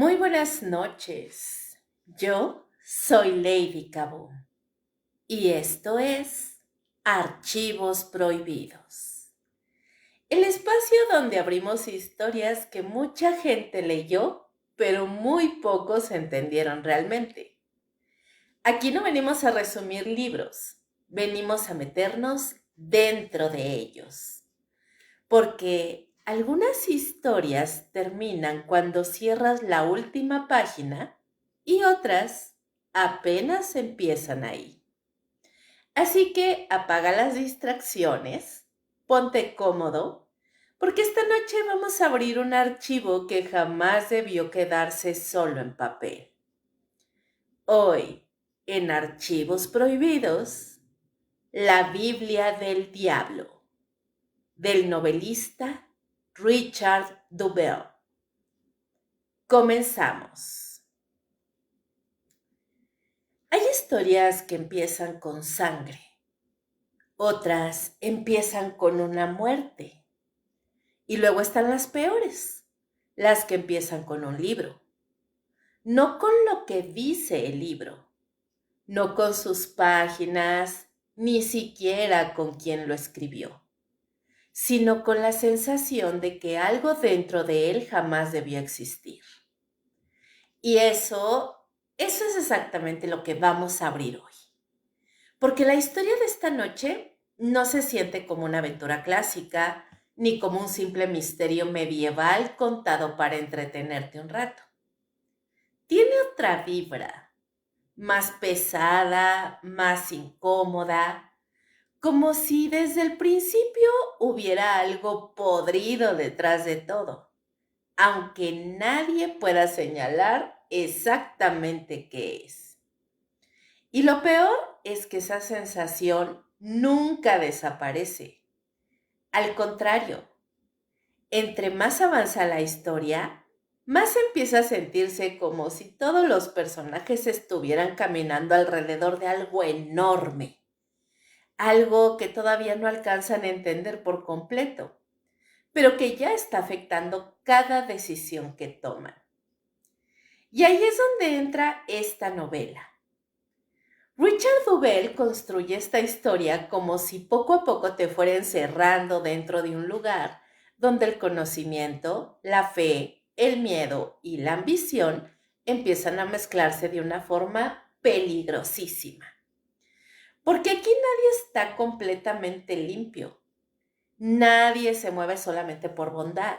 Muy buenas noches. Yo soy Lady Kaboom y esto es Archivos Prohibidos, el espacio donde abrimos historias que mucha gente leyó, pero muy pocos entendieron realmente. Aquí no venimos a resumir libros, venimos a meternos dentro de ellos, porque algunas historias terminan cuando cierras la última página y otras apenas empiezan ahí. Así que apaga las distracciones, ponte cómodo, porque esta noche vamos a abrir un archivo que jamás debió quedarse solo en papel. Hoy, en Archivos Prohibidos, la Biblia del Diablo, del novelista Richard Dubell. Comenzamos. Hay historias que empiezan con sangre, otras empiezan con una muerte, y luego están las peores, las que empiezan con un libro. No con lo que dice el libro, no con sus páginas, ni siquiera con quien lo escribió, sino con la sensación de que algo dentro de él jamás debió existir. Y eso es exactamente lo que vamos a abrir hoy. Porque la historia de esta noche no se siente como una aventura clásica, ni como un simple misterio medieval contado para entretenerte un rato. Tiene otra vibra, más pesada, más incómoda, como si desde el principio hubiera algo podrido detrás de todo, aunque nadie pueda señalar exactamente qué es. Y lo peor es que esa sensación nunca desaparece. Al contrario, entre más avanza la historia, más empieza a sentirse como si todos los personajes estuvieran caminando alrededor de algo enorme, algo que todavía no alcanzan a entender por completo, pero que ya está afectando cada decisión que toman. Y ahí es donde entra esta novela. Richard Dubell construye esta historia como si poco a poco te fuera encerrando dentro de un lugar donde el conocimiento, la fe, el miedo y la ambición empiezan a mezclarse de una forma peligrosísima. Porque aquí nadie está completamente limpio. Nadie se mueve solamente por bondad.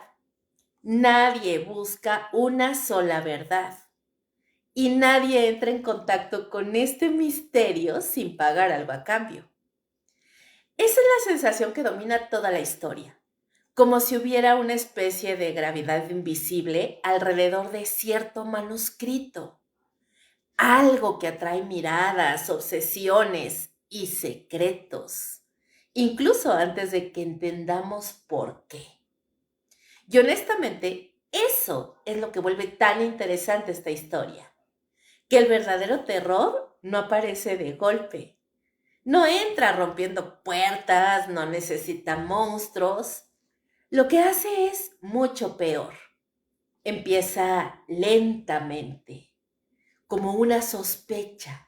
Nadie busca una sola verdad. Y nadie entra en contacto con este misterio sin pagar algo a cambio. Esa es la sensación que domina toda la historia, como si hubiera una especie de gravedad invisible alrededor de cierto manuscrito, algo que atrae miradas, obsesiones y secretos, incluso antes de que entendamos por qué. Y honestamente, eso es lo que vuelve tan interesante esta historia, que el verdadero terror no aparece de golpe. No entra rompiendo puertas, no necesita monstruos. Lo que hace es mucho peor. Empieza lentamente, como una sospecha,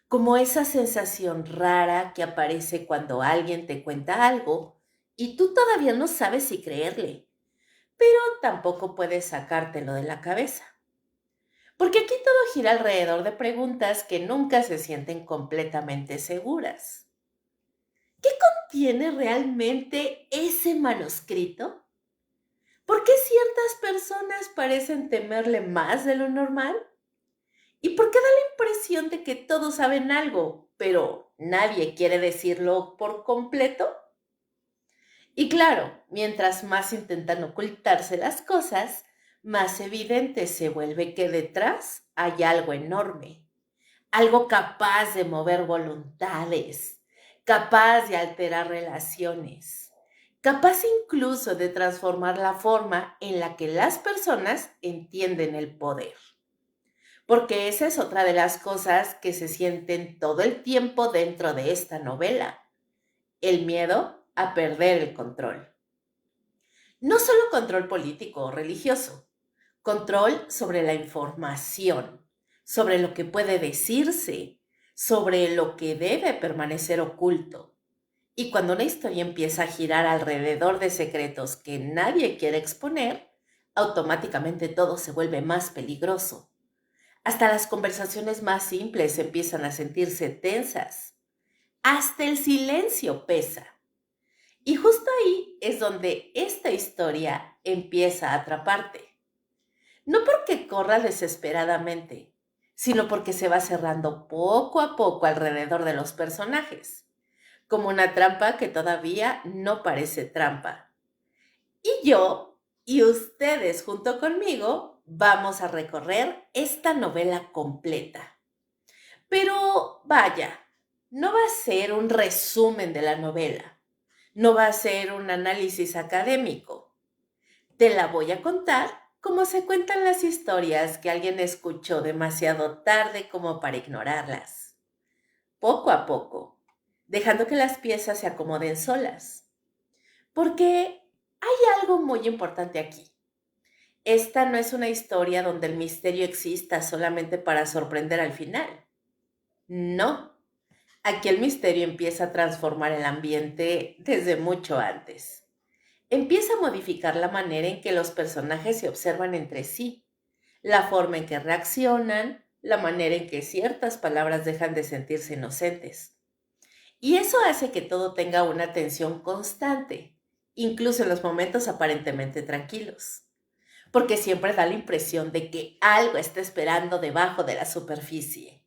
como esa sensación rara que aparece cuando alguien te cuenta algo y tú todavía no sabes si creerle, pero tampoco puedes sacártelo de la cabeza. Porque aquí todo gira alrededor de preguntas que nunca se sienten completamente seguras. ¿Qué contiene realmente ese manuscrito? ¿Por qué ciertas personas parecen temerle más de lo normal? ¿Y por qué da la impresión de que todos saben algo, pero nadie quiere decirlo por completo? Y claro, mientras más intentan ocultarse las cosas, más evidente se vuelve que detrás hay algo enorme, algo capaz de mover voluntades, capaz de alterar relaciones, capaz incluso de transformar la forma en la que las personas entienden el poder. Porque esa es otra de las cosas que se sienten todo el tiempo dentro de esta novela, el miedo a perder el control. No solo control político o religioso, control sobre la información, sobre lo que puede decirse, sobre lo que debe permanecer oculto. Y cuando una historia empieza a girar alrededor de secretos que nadie quiere exponer, automáticamente todo se vuelve más peligroso. Hasta las conversaciones más simples empiezan a sentirse tensas. Hasta el silencio pesa. Y justo ahí es donde esta historia empieza a atraparte. No porque corra desesperadamente, sino porque se va cerrando poco a poco alrededor de los personajes, como una trampa que todavía no parece trampa. Y yo y ustedes junto conmigo vamos a recorrer esta novela completa. Pero vaya, no va a ser un resumen de la novela, no va a ser un análisis académico. Te la voy a contar como se cuentan las historias que alguien escuchó demasiado tarde como para ignorarlas. Poco a poco, dejando que las piezas se acomoden solas. Porque hay algo muy importante aquí. Esta no es una historia donde el misterio exista solamente para sorprender al final. No, aquí el misterio empieza a transformar el ambiente desde mucho antes. Empieza a modificar la manera en que los personajes se observan entre sí, la forma en que reaccionan, la manera en que ciertas palabras dejan de sentirse inocentes. Y eso hace que todo tenga una tensión constante, incluso en los momentos aparentemente tranquilos, porque siempre da la impresión de que algo está esperando debajo de la superficie,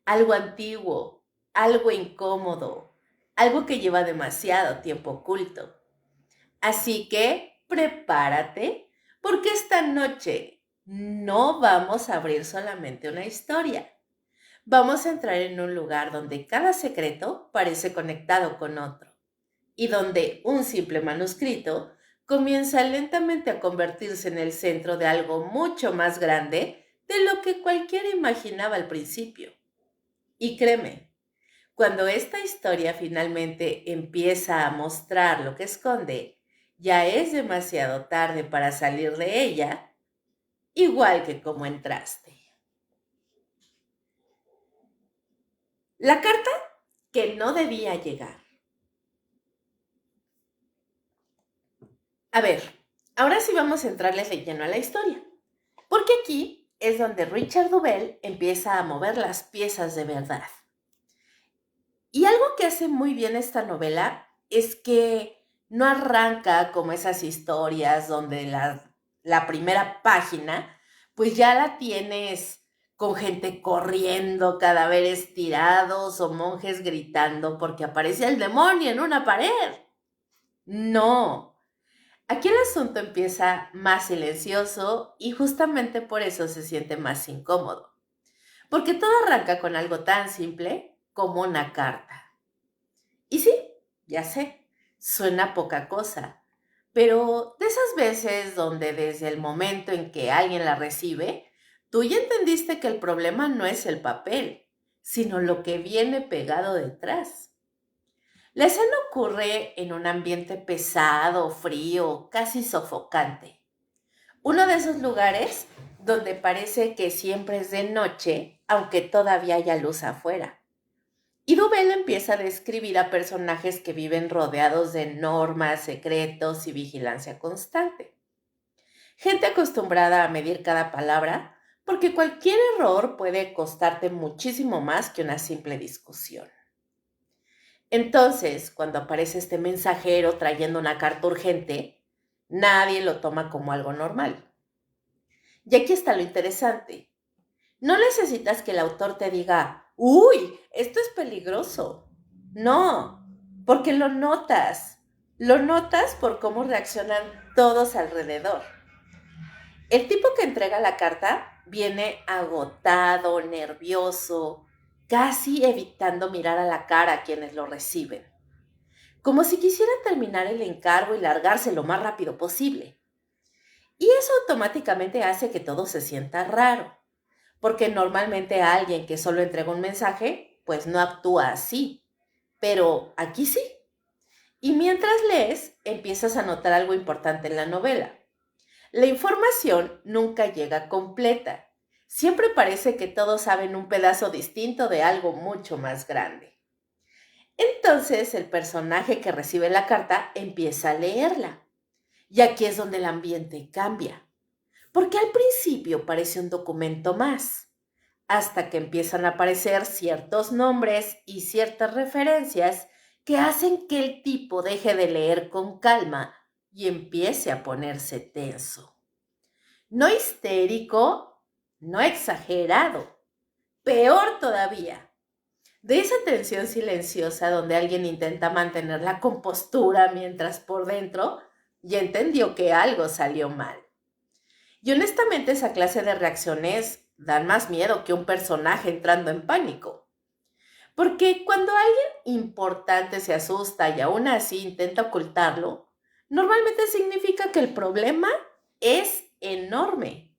algo antiguo, algo incómodo, algo que lleva demasiado tiempo oculto. Así que prepárate, porque esta noche no vamos a abrir solamente una historia. Vamos a entrar en un lugar donde cada secreto parece conectado con otro y donde un simple manuscrito comienza lentamente a convertirse en el centro de algo mucho más grande de lo que cualquiera imaginaba al principio. Y créeme, cuando esta historia finalmente empieza a mostrar lo que esconde, ya es demasiado tarde para salir de ella, igual que como entraste. La carta que no debía llegar. A ver, ahora sí vamos a entrarles de lleno a la historia, porque aquí es donde Richard Duvel empieza a mover las piezas de verdad. Y algo que hace muy bien esta novela es que no arranca como esas historias donde la primera página, pues ya la tienes con gente corriendo, cadáveres tirados o monjes gritando porque aparece el demonio en una pared. No, aquí el asunto empieza más silencioso y justamente por eso se siente más incómodo, porque todo arranca con algo tan simple como una carta. Y sí, ya sé, suena poca cosa, pero de esas veces donde desde el momento en que alguien la recibe, tú ya entendiste que el problema no es el papel, sino lo que viene pegado detrás. La escena ocurre en un ambiente pesado, frío, casi sofocante. Uno de esos lugares donde parece que siempre es de noche, aunque todavía haya luz afuera. Y Duvel empieza a describir a personajes que viven rodeados de normas, secretos y vigilancia constante. Gente acostumbrada a medir cada palabra, porque cualquier error puede costarte muchísimo más que una simple discusión. Entonces, cuando aparece este mensajero trayendo una carta urgente, nadie lo toma como algo normal. Y aquí está lo interesante. No necesitas que el autor te diga, uy, esto es peligroso. No, porque lo notas. Lo notas por cómo reaccionan todos alrededor. El tipo que entrega la carta viene agotado, nervioso, casi evitando mirar a la cara a quienes lo reciben, como si quisiera terminar el encargo y largarse lo más rápido posible. Y eso automáticamente hace que todo se sienta raro, porque normalmente alguien que solo entrega un mensaje, pues no actúa así, pero aquí sí. Y mientras lees, empiezas a notar algo importante en la novela. La información nunca llega completa. Siempre parece que todos saben un pedazo distinto de algo mucho más grande. Entonces el personaje que recibe la carta empieza a leerla. Y aquí es donde el ambiente cambia. Porque al principio parece un documento más, hasta que empiezan a aparecer ciertos nombres y ciertas referencias que hacen que el tipo deje de leer con calma y empiece a ponerse tenso. No histérico, no exagerado, peor todavía. De esa tensión silenciosa donde alguien intenta mantener la compostura mientras por dentro ya entendió que algo salió mal. Y honestamente esa clase de reacciones dan más miedo que un personaje entrando en pánico. Porque cuando alguien importante se asusta y aún así intenta ocultarlo, normalmente significa que el problema es enorme.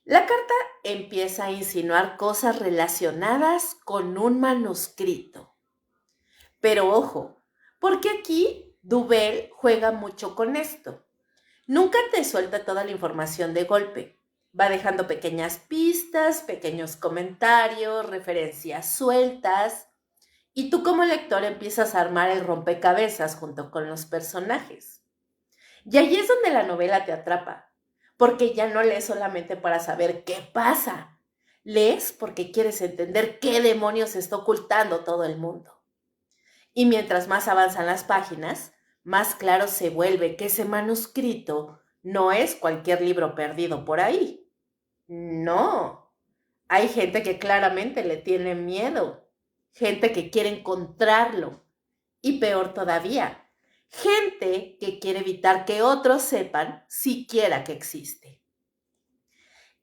La carta empieza a insinuar cosas relacionadas con un manuscrito. Pero ojo, porque aquí Duvel juega mucho con esto. Nunca te suelta toda la información de golpe. Va dejando pequeñas pistas, pequeños comentarios, referencias sueltas, y tú como lector empiezas a armar el rompecabezas junto con los personajes. Y ahí es donde la novela te atrapa, porque ya no lees solamente para saber qué pasa, lees porque quieres entender qué demonios está ocultando todo el mundo. Y mientras más avanzan las páginas, más claro se vuelve que ese manuscrito no es cualquier libro perdido por ahí. No, hay gente que claramente le tiene miedo, gente que quiere encontrarlo y peor todavía, gente que quiere evitar que otros sepan siquiera que existe.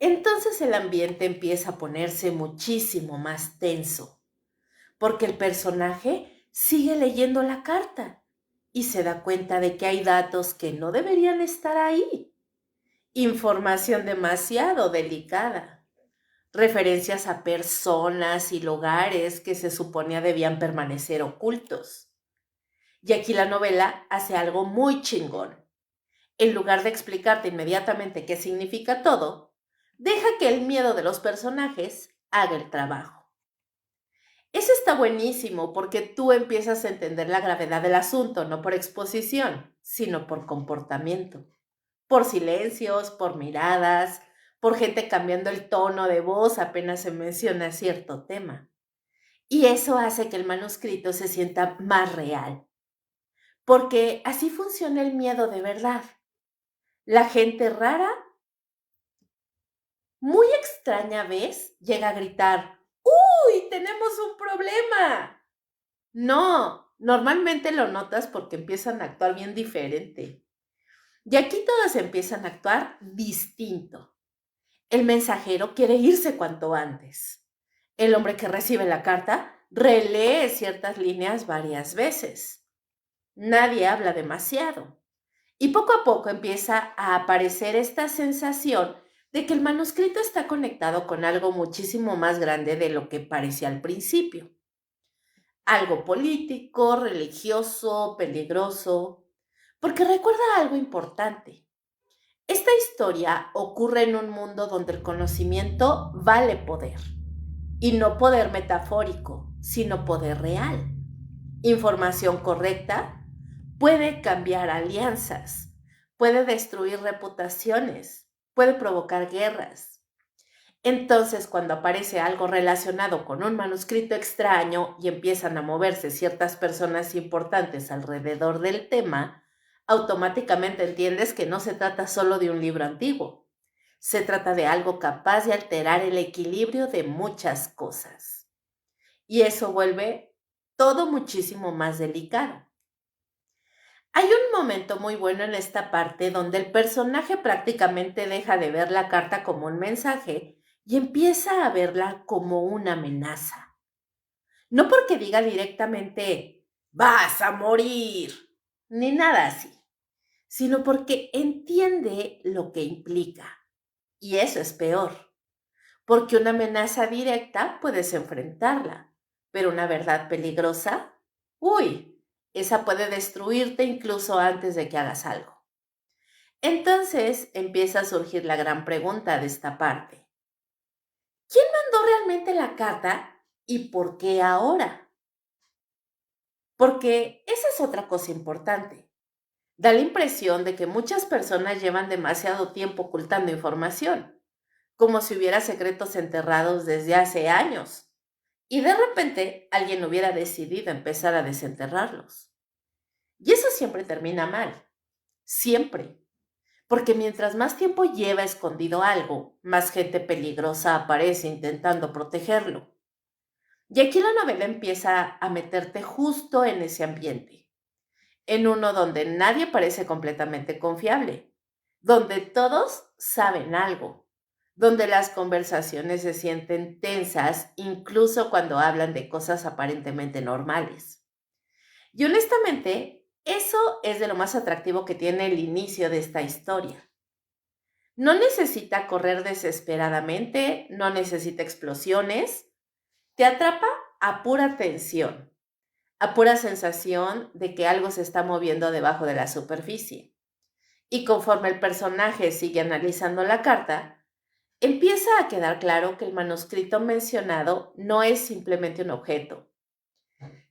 Entonces el ambiente empieza a ponerse muchísimo más tenso porque el personaje sigue leyendo la carta y se da cuenta de que hay datos que no deberían estar ahí. Información demasiado delicada. Referencias a personas y lugares que se suponía debían permanecer ocultos. Y aquí la novela hace algo muy chingón. En lugar de explicarte inmediatamente qué significa todo, deja que el miedo de los personajes haga el trabajo. Eso está buenísimo porque tú empiezas a entender la gravedad del asunto, no por exposición, sino por comportamiento, por silencios, por miradas, por gente cambiando el tono de voz apenas se menciona cierto tema. Y eso hace que el manuscrito se sienta más real, porque así funciona el miedo de verdad. La gente rara, muy extraña vez, llega a gritar, ¡Uy, tenemos un problema! No, normalmente lo notas porque empiezan a actuar bien diferente. Y aquí todos empiezan a actuar distinto. El mensajero quiere irse cuanto antes. El hombre que recibe la carta relee ciertas líneas varias veces. Nadie habla demasiado. Y poco a poco empieza a aparecer esta sensación de que el manuscrito está conectado con algo muchísimo más grande de lo que parecía al principio. Algo político, religioso, peligroso, porque recuerda algo importante. Esta historia ocurre en un mundo donde el conocimiento vale poder, y no poder metafórico, sino poder real. Información correcta puede cambiar alianzas, puede destruir reputaciones, puede provocar guerras. Entonces, cuando aparece algo relacionado con un manuscrito extraño y empiezan a moverse ciertas personas importantes alrededor del tema, automáticamente entiendes que no se trata solo de un libro antiguo. Se trata de algo capaz de alterar el equilibrio de muchas cosas. Y eso vuelve todo muchísimo más delicado. Hay un momento muy bueno en esta parte donde el personaje prácticamente deja de ver la carta como un mensaje y empieza a verla como una amenaza. No porque diga directamente, vas a morir, ni nada así, sino porque entiende lo que implica. Y eso es peor, porque una amenaza directa puedes enfrentarla, pero una verdad peligrosa, uy, esa puede destruirte incluso antes de que hagas algo. Entonces empieza a surgir la gran pregunta de esta parte. ¿Quién mandó realmente la carta y por qué ahora? Porque esa es otra cosa importante. Da la impresión de que muchas personas llevan demasiado tiempo ocultando información, como si hubiera secretos enterrados desde hace años, y de repente alguien hubiera decidido empezar a desenterrarlos. Y eso siempre termina mal, siempre, porque mientras más tiempo lleva escondido algo, más gente peligrosa aparece intentando protegerlo. Y aquí la novela empieza a meterte justo en ese ambiente, en uno donde nadie parece completamente confiable, donde todos saben algo, donde las conversaciones se sienten tensas incluso cuando hablan de cosas aparentemente normales. Y honestamente, eso es de lo más atractivo que tiene el inicio de esta historia. No necesita correr desesperadamente, no necesita explosiones, te atrapa a pura tensión, a pura sensación de que algo se está moviendo debajo de la superficie. Y conforme el personaje sigue analizando la carta, empieza a quedar claro que el manuscrito mencionado no es simplemente un objeto.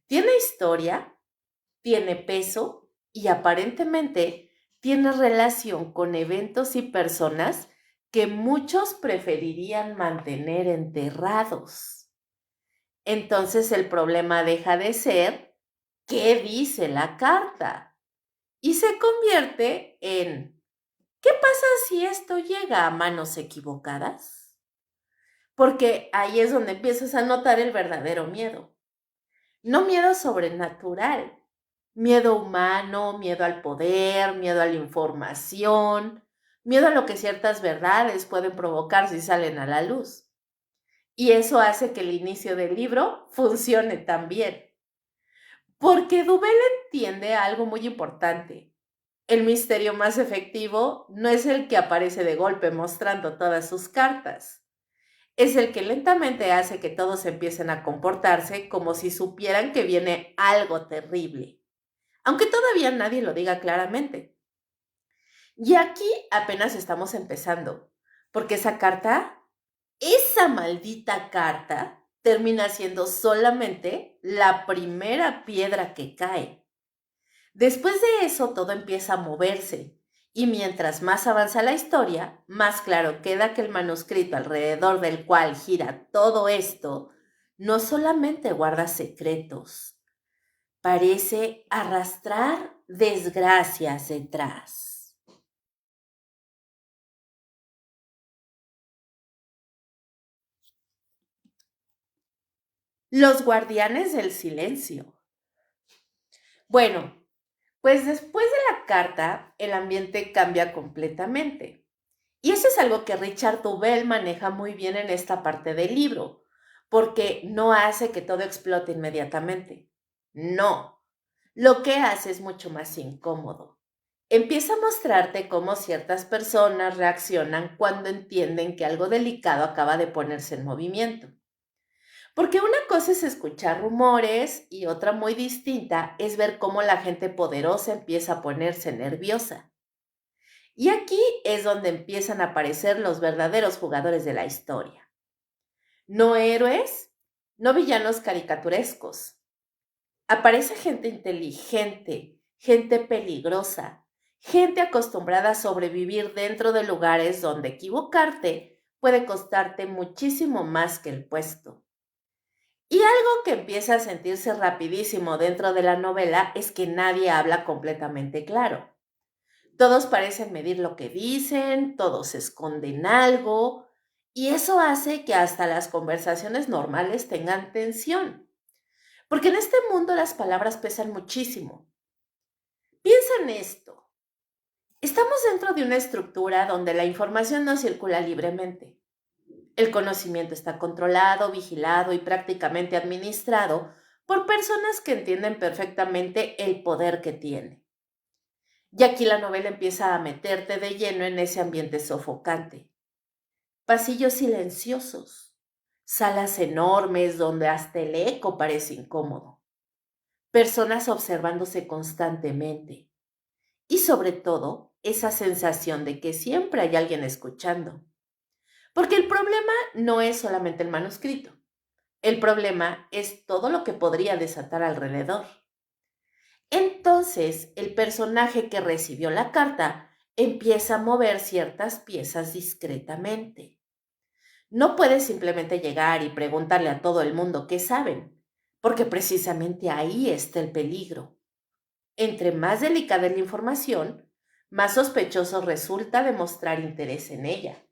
Tiene historia, tiene peso y aparentemente tiene relación con eventos y personas que muchos preferirían mantener enterrados. Entonces el problema deja de ser ¿qué dice la carta? Y se convierte en ¿qué pasa si esto llega a manos equivocadas? Porque ahí es donde empiezas a notar el verdadero miedo. No miedo sobrenatural, miedo humano, miedo al poder, miedo a la información, miedo a lo que ciertas verdades pueden provocar si salen a la luz. Y eso hace que el inicio del libro funcione tan bien. Porque Dubé entiende algo muy importante. El misterio más efectivo no es el que aparece de golpe mostrando todas sus cartas. Es el que lentamente hace que todos empiecen a comportarse como si supieran que viene algo terrible, aunque todavía nadie lo diga claramente. Y aquí apenas estamos empezando, porque esa maldita carta, termina siendo solamente la primera piedra que cae. Después de eso todo empieza a moverse, y mientras más avanza la historia, más claro queda que el manuscrito alrededor del cual gira todo esto no solamente guarda secretos, parece arrastrar desgracias detrás. Los guardianes del silencio. Bueno, pues después de la carta, el ambiente cambia completamente. Y eso es algo que Richard Dubell maneja muy bien en esta parte del libro, porque no hace que todo explote inmediatamente. No, lo que hace es mucho más incómodo. Empieza a mostrarte cómo ciertas personas reaccionan cuando entienden que algo delicado acaba de ponerse en movimiento. Porque una cosa es escuchar rumores y otra muy distinta es ver cómo la gente poderosa empieza a ponerse nerviosa. Y aquí es donde empiezan a aparecer los verdaderos jugadores de la historia. No héroes, no villanos caricaturescos. Aparece gente inteligente, gente peligrosa, gente acostumbrada a sobrevivir dentro de lugares donde equivocarte puede costarte muchísimo más que el puesto. Y algo que empieza a sentirse rapidísimo dentro de la novela es que nadie habla completamente claro. Todos parecen medir lo que dicen, todos esconden algo, y eso hace que hasta las conversaciones normales tengan tensión. Porque en este mundo las palabras pesan muchísimo. Piensa en esto. Estamos dentro de una estructura donde la información no circula libremente. El conocimiento está controlado, vigilado y prácticamente administrado por personas que entienden perfectamente el poder que tiene. Y aquí la novela empieza a meterte de lleno en ese ambiente sofocante. Pasillos silenciosos, salas enormes donde hasta el eco parece incómodo, personas observándose constantemente y sobre todo esa sensación de que siempre hay alguien escuchando. Porque el problema no es solamente el manuscrito. El problema es todo lo que podría desatar alrededor. Entonces, el personaje que recibió la carta empieza a mover ciertas piezas discretamente. No puede simplemente llegar y preguntarle a todo el mundo qué saben, porque precisamente ahí está el peligro. Entre más delicada es la información, más sospechoso resulta demostrar interés en ella.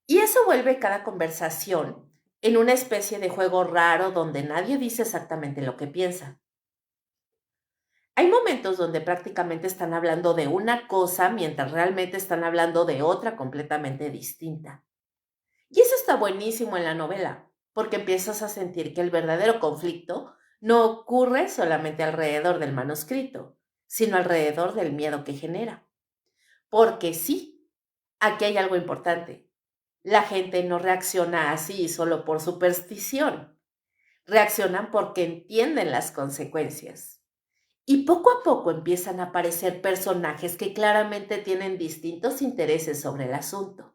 Y eso vuelve cada conversación en una especie de juego raro donde nadie dice exactamente lo que piensa. Hay momentos donde prácticamente están hablando de una cosa mientras realmente están hablando de otra completamente distinta. Y eso está buenísimo en la novela, porque empiezas a sentir que el verdadero conflicto no ocurre solamente alrededor del manuscrito, sino alrededor del miedo que genera. Porque sí, aquí hay algo importante. La gente no reacciona así solo por superstición. Reaccionan porque entienden las consecuencias. Y poco a poco empiezan a aparecer personajes que claramente tienen distintos intereses sobre el asunto.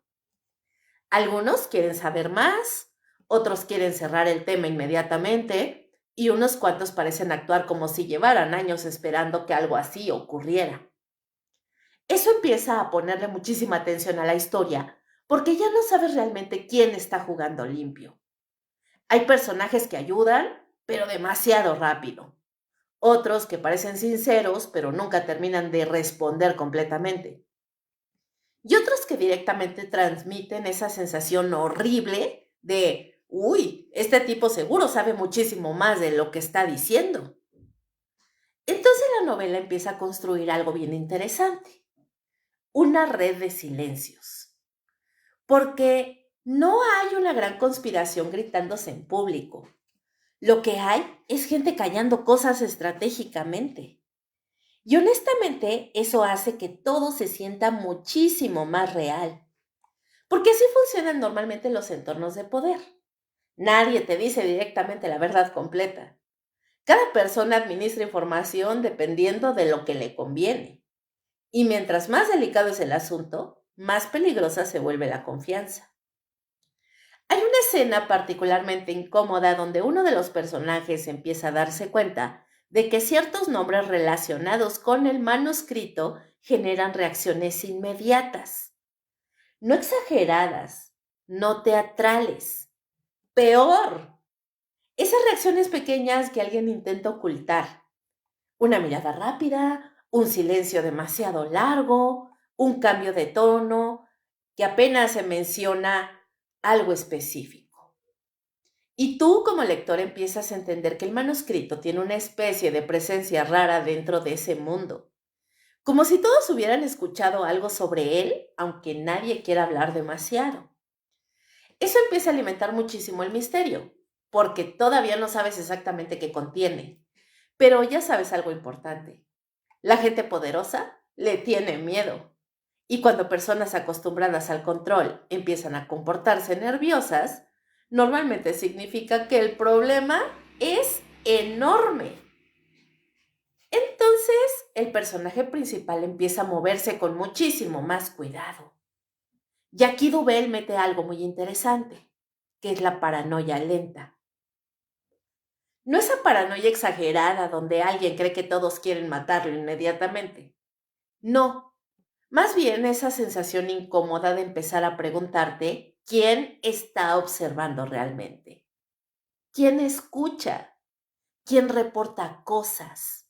Algunos quieren saber más, otros quieren cerrar el tema inmediatamente y unos cuantos parecen actuar como si llevaran años esperando que algo así ocurriera. Eso empieza a ponerle muchísima atención a la historia porque ya no sabes realmente quién está jugando limpio. Hay personajes que ayudan, pero demasiado rápido. Otros que parecen sinceros, pero nunca terminan de responder completamente. Y otros que directamente transmiten esa sensación horrible de, uy, este tipo seguro sabe muchísimo más de lo que está diciendo. Entonces la novela empieza a construir algo bien interesante, una red de silencios, porque no hay una gran conspiración gritándose en público. Lo que hay es gente callando cosas estratégicamente. Y honestamente, eso hace que todo se sienta muchísimo más real. Porque así funcionan normalmente los entornos de poder. Nadie te dice directamente la verdad completa. Cada persona administra información dependiendo de lo que le conviene. Y mientras más delicado es el asunto, más peligrosa se vuelve la confianza. Hay una escena particularmente incómoda donde uno de los personajes empieza a darse cuenta de que ciertos nombres relacionados con el manuscrito generan reacciones inmediatas, no exageradas, no teatrales. Peor, esas reacciones pequeñas que alguien intenta ocultar. Una mirada rápida, un silencio demasiado largo, un cambio de tono, que apenas se menciona algo específico. Y tú como lector empiezas a entender que el manuscrito tiene una especie de presencia rara dentro de ese mundo, como si todos hubieran escuchado algo sobre él, aunque nadie quiera hablar demasiado. Eso empieza a alimentar muchísimo el misterio, porque todavía no sabes exactamente qué contiene, pero ya sabes algo importante. La gente poderosa le tiene miedo. Y cuando personas acostumbradas al control empiezan a comportarse nerviosas, normalmente significa que el problema es enorme. Entonces, el personaje principal empieza a moverse con muchísimo más cuidado. Y aquí Dubel mete algo muy interesante, que es la paranoia lenta. No esa paranoia exagerada donde alguien cree que todos quieren matarlo inmediatamente. No, más bien esa sensación incómoda de empezar a preguntarte quién está observando realmente, quién escucha, quién reporta cosas,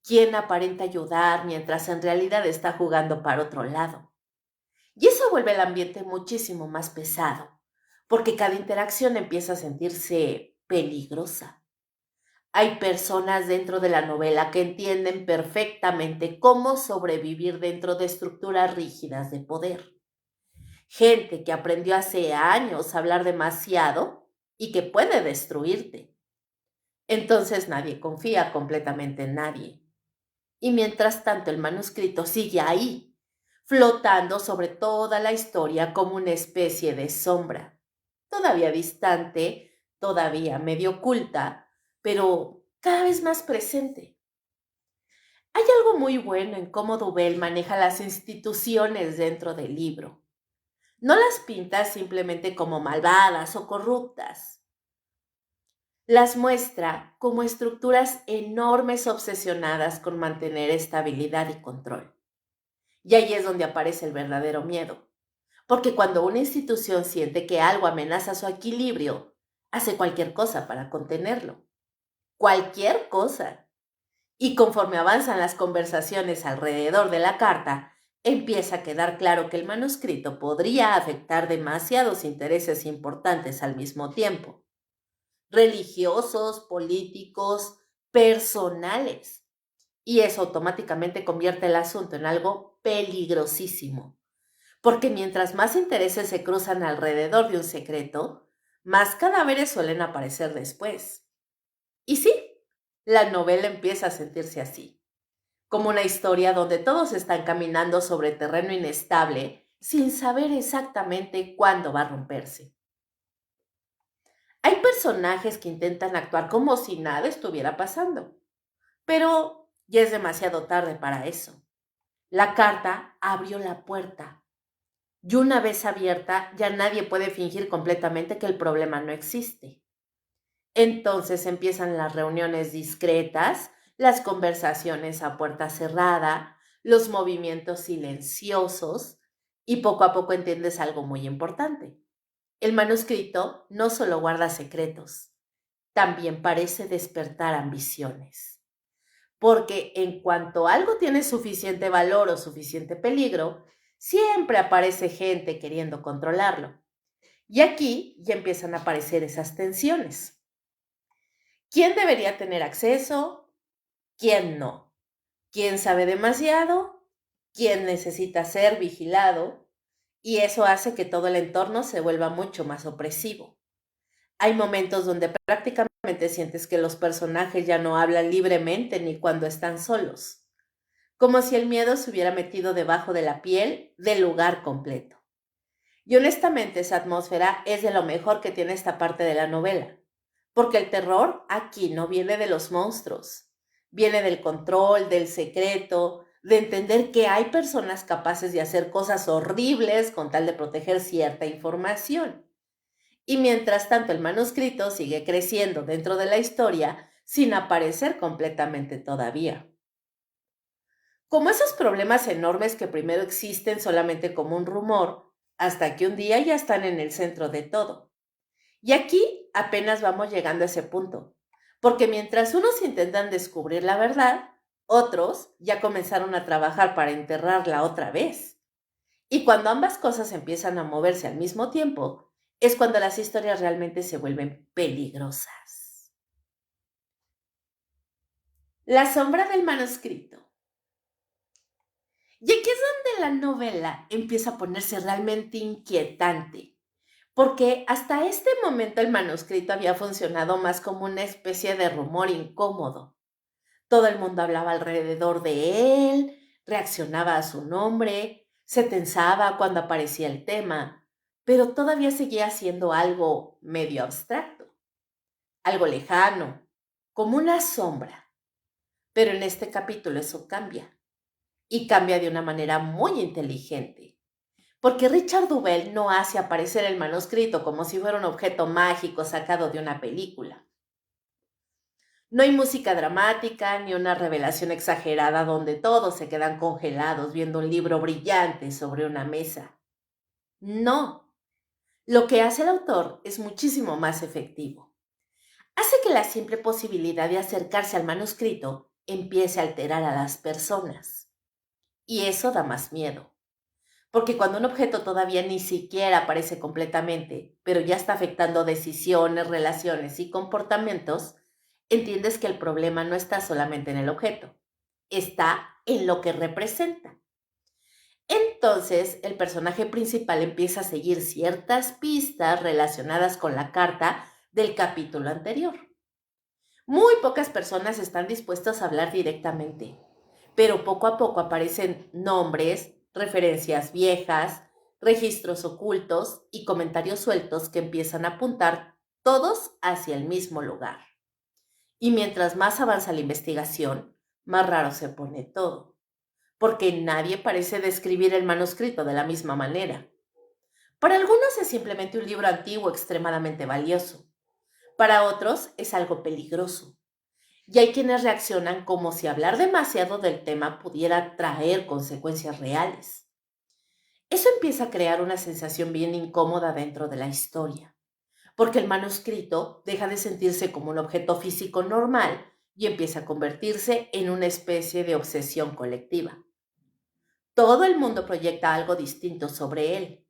quién aparenta ayudar mientras en realidad está jugando para otro lado. Y eso vuelve el ambiente muchísimo más pesado, porque cada interacción empieza a sentirse peligrosa. Hay personas dentro de la novela que entienden perfectamente cómo sobrevivir dentro de estructuras rígidas de poder. Gente que aprendió hace años a hablar demasiado y que puede destruirte. Entonces nadie confía completamente en nadie. Y mientras tanto el manuscrito sigue ahí, flotando sobre toda la historia como una especie de sombra, todavía distante, todavía medio oculta, pero cada vez más presente. Hay algo muy bueno en cómo Duvel maneja las instituciones dentro del libro. No las pinta simplemente como malvadas o corruptas. Las muestra como estructuras enormes obsesionadas con mantener estabilidad y control. Y ahí es donde aparece el verdadero miedo. Porque cuando una institución siente que algo amenaza su equilibrio, hace cualquier cosa para contenerlo. Cualquier cosa. Y conforme avanzan las conversaciones alrededor de la carta, empieza a quedar claro que el manuscrito podría afectar demasiados intereses importantes al mismo tiempo. Religiosos, políticos, personales. Y eso automáticamente convierte el asunto en algo peligrosísimo. Porque mientras más intereses se cruzan alrededor de un secreto, más cadáveres suelen aparecer después. Y sí, la novela empieza a sentirse así, como una historia donde todos están caminando sobre terreno inestable sin saber exactamente cuándo va a romperse. Hay personajes que intentan actuar como si nada estuviera pasando, pero ya es demasiado tarde para eso. La carta abrió la puerta y una vez abierta ya nadie puede fingir completamente que el problema no existe. Entonces empiezan las reuniones discretas, las conversaciones a puerta cerrada, los movimientos silenciosos y poco a poco entiendes algo muy importante. El manuscrito no solo guarda secretos, también parece despertar ambiciones. Porque en cuanto algo tiene suficiente valor o suficiente peligro, siempre aparece gente queriendo controlarlo. Y aquí ya empiezan a aparecer esas tensiones. ¿Quién debería tener acceso? ¿Quién no? ¿Quién sabe demasiado? ¿Quién necesita ser vigilado? Y eso hace que todo el entorno se vuelva mucho más opresivo. Hay momentos donde prácticamente sientes que los personajes ya no hablan libremente ni cuando están solos, como si el miedo se hubiera metido debajo de la piel del lugar completo. Y honestamente esa atmósfera es de lo mejor que tiene esta parte de la novela, porque el terror aquí no viene de los monstruos, viene del control, del secreto, de entender que hay personas capaces de hacer cosas horribles con tal de proteger cierta información. Y mientras tanto el manuscrito sigue creciendo dentro de la historia sin aparecer completamente todavía. Como esos problemas enormes que primero existen solamente como un rumor, hasta que un día ya están en el centro de todo. Y aquí apenas vamos llegando a ese punto, porque mientras unos intentan descubrir la verdad, otros ya comenzaron a trabajar para enterrarla otra vez. Y cuando ambas cosas empiezan a moverse al mismo tiempo, es cuando las historias realmente se vuelven peligrosas. La sombra del manuscrito. Y aquí es donde la novela empieza a ponerse realmente inquietante, porque hasta este momento el manuscrito había funcionado más como una especie de rumor incómodo. Todo el mundo hablaba alrededor de él, reaccionaba a su nombre, se tensaba cuando aparecía el tema, pero todavía seguía siendo algo medio abstracto, algo lejano, como una sombra. Pero en este capítulo eso cambia, y cambia de una manera muy inteligente. Porque Richard Duvel no hace aparecer el manuscrito como si fuera un objeto mágico sacado de una película. No hay música dramática ni una revelación exagerada donde todos se quedan congelados viendo un libro brillante sobre una mesa. No, lo que hace el autor es muchísimo más efectivo. Hace que la simple posibilidad de acercarse al manuscrito empiece a alterar a las personas. Y eso da más miedo. Porque cuando un objeto todavía ni siquiera aparece completamente, pero ya está afectando decisiones, relaciones y comportamientos, entiendes que el problema no está solamente en el objeto, está en lo que representa. Entonces, el personaje principal empieza a seguir ciertas pistas relacionadas con la carta del capítulo anterior. Muy pocas personas están dispuestas a hablar directamente, pero poco a poco aparecen nombres, referencias viejas, registros ocultos y comentarios sueltos que empiezan a apuntar todos hacia el mismo lugar. Y mientras más avanza la investigación, más raro se pone todo, porque nadie parece describir el manuscrito de la misma manera. Para algunos es simplemente un libro antiguo extremadamente valioso. Para otros es algo peligroso. Y hay quienes reaccionan como si hablar demasiado del tema pudiera traer consecuencias reales. Eso empieza a crear una sensación bien incómoda dentro de la historia, porque el manuscrito deja de sentirse como un objeto físico normal y empieza a convertirse en una especie de obsesión colectiva. Todo el mundo proyecta algo distinto sobre él.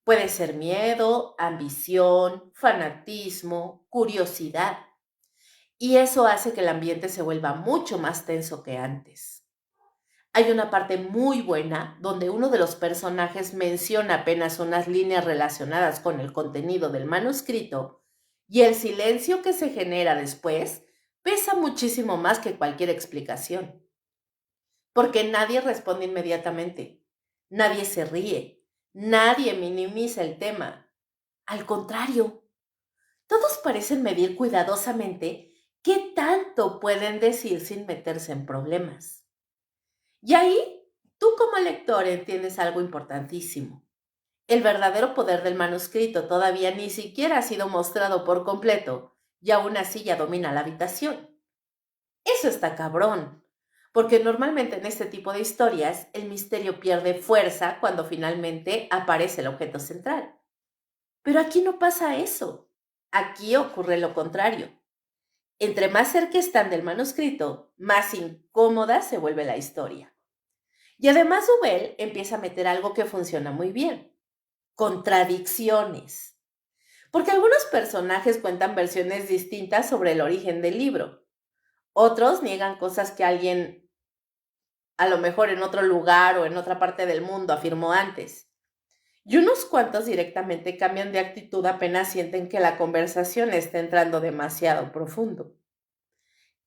Puede ser miedo, ambición, fanatismo, curiosidad. Y eso hace que el ambiente se vuelva mucho más tenso que antes. Hay una parte muy buena donde uno de los personajes menciona apenas unas líneas relacionadas con el contenido del manuscrito y el silencio que se genera después pesa muchísimo más que cualquier explicación, porque nadie responde inmediatamente, nadie se ríe, nadie minimiza el tema. Al contrario, todos parecen medir cuidadosamente qué tanto pueden decir sin meterse en problemas. Y ahí, tú como lector entiendes algo importantísimo. El verdadero poder del manuscrito todavía ni siquiera ha sido mostrado por completo y aún así ya domina la habitación. Eso está cabrón, porque normalmente en este tipo de historias el misterio pierde fuerza cuando finalmente aparece el objeto central. Pero aquí no pasa eso. Aquí ocurre lo contrario. Entre más cerca están del manuscrito, más incómoda se vuelve la historia. Y además Ubel empieza a meter algo que funciona muy bien, contradicciones. Porque algunos personajes cuentan versiones distintas sobre el origen del libro. Otros niegan cosas que alguien, a lo mejor en otro lugar o en otra parte del mundo, afirmó antes. Y unos cuantos directamente cambian de actitud apenas sienten que la conversación está entrando demasiado profundo.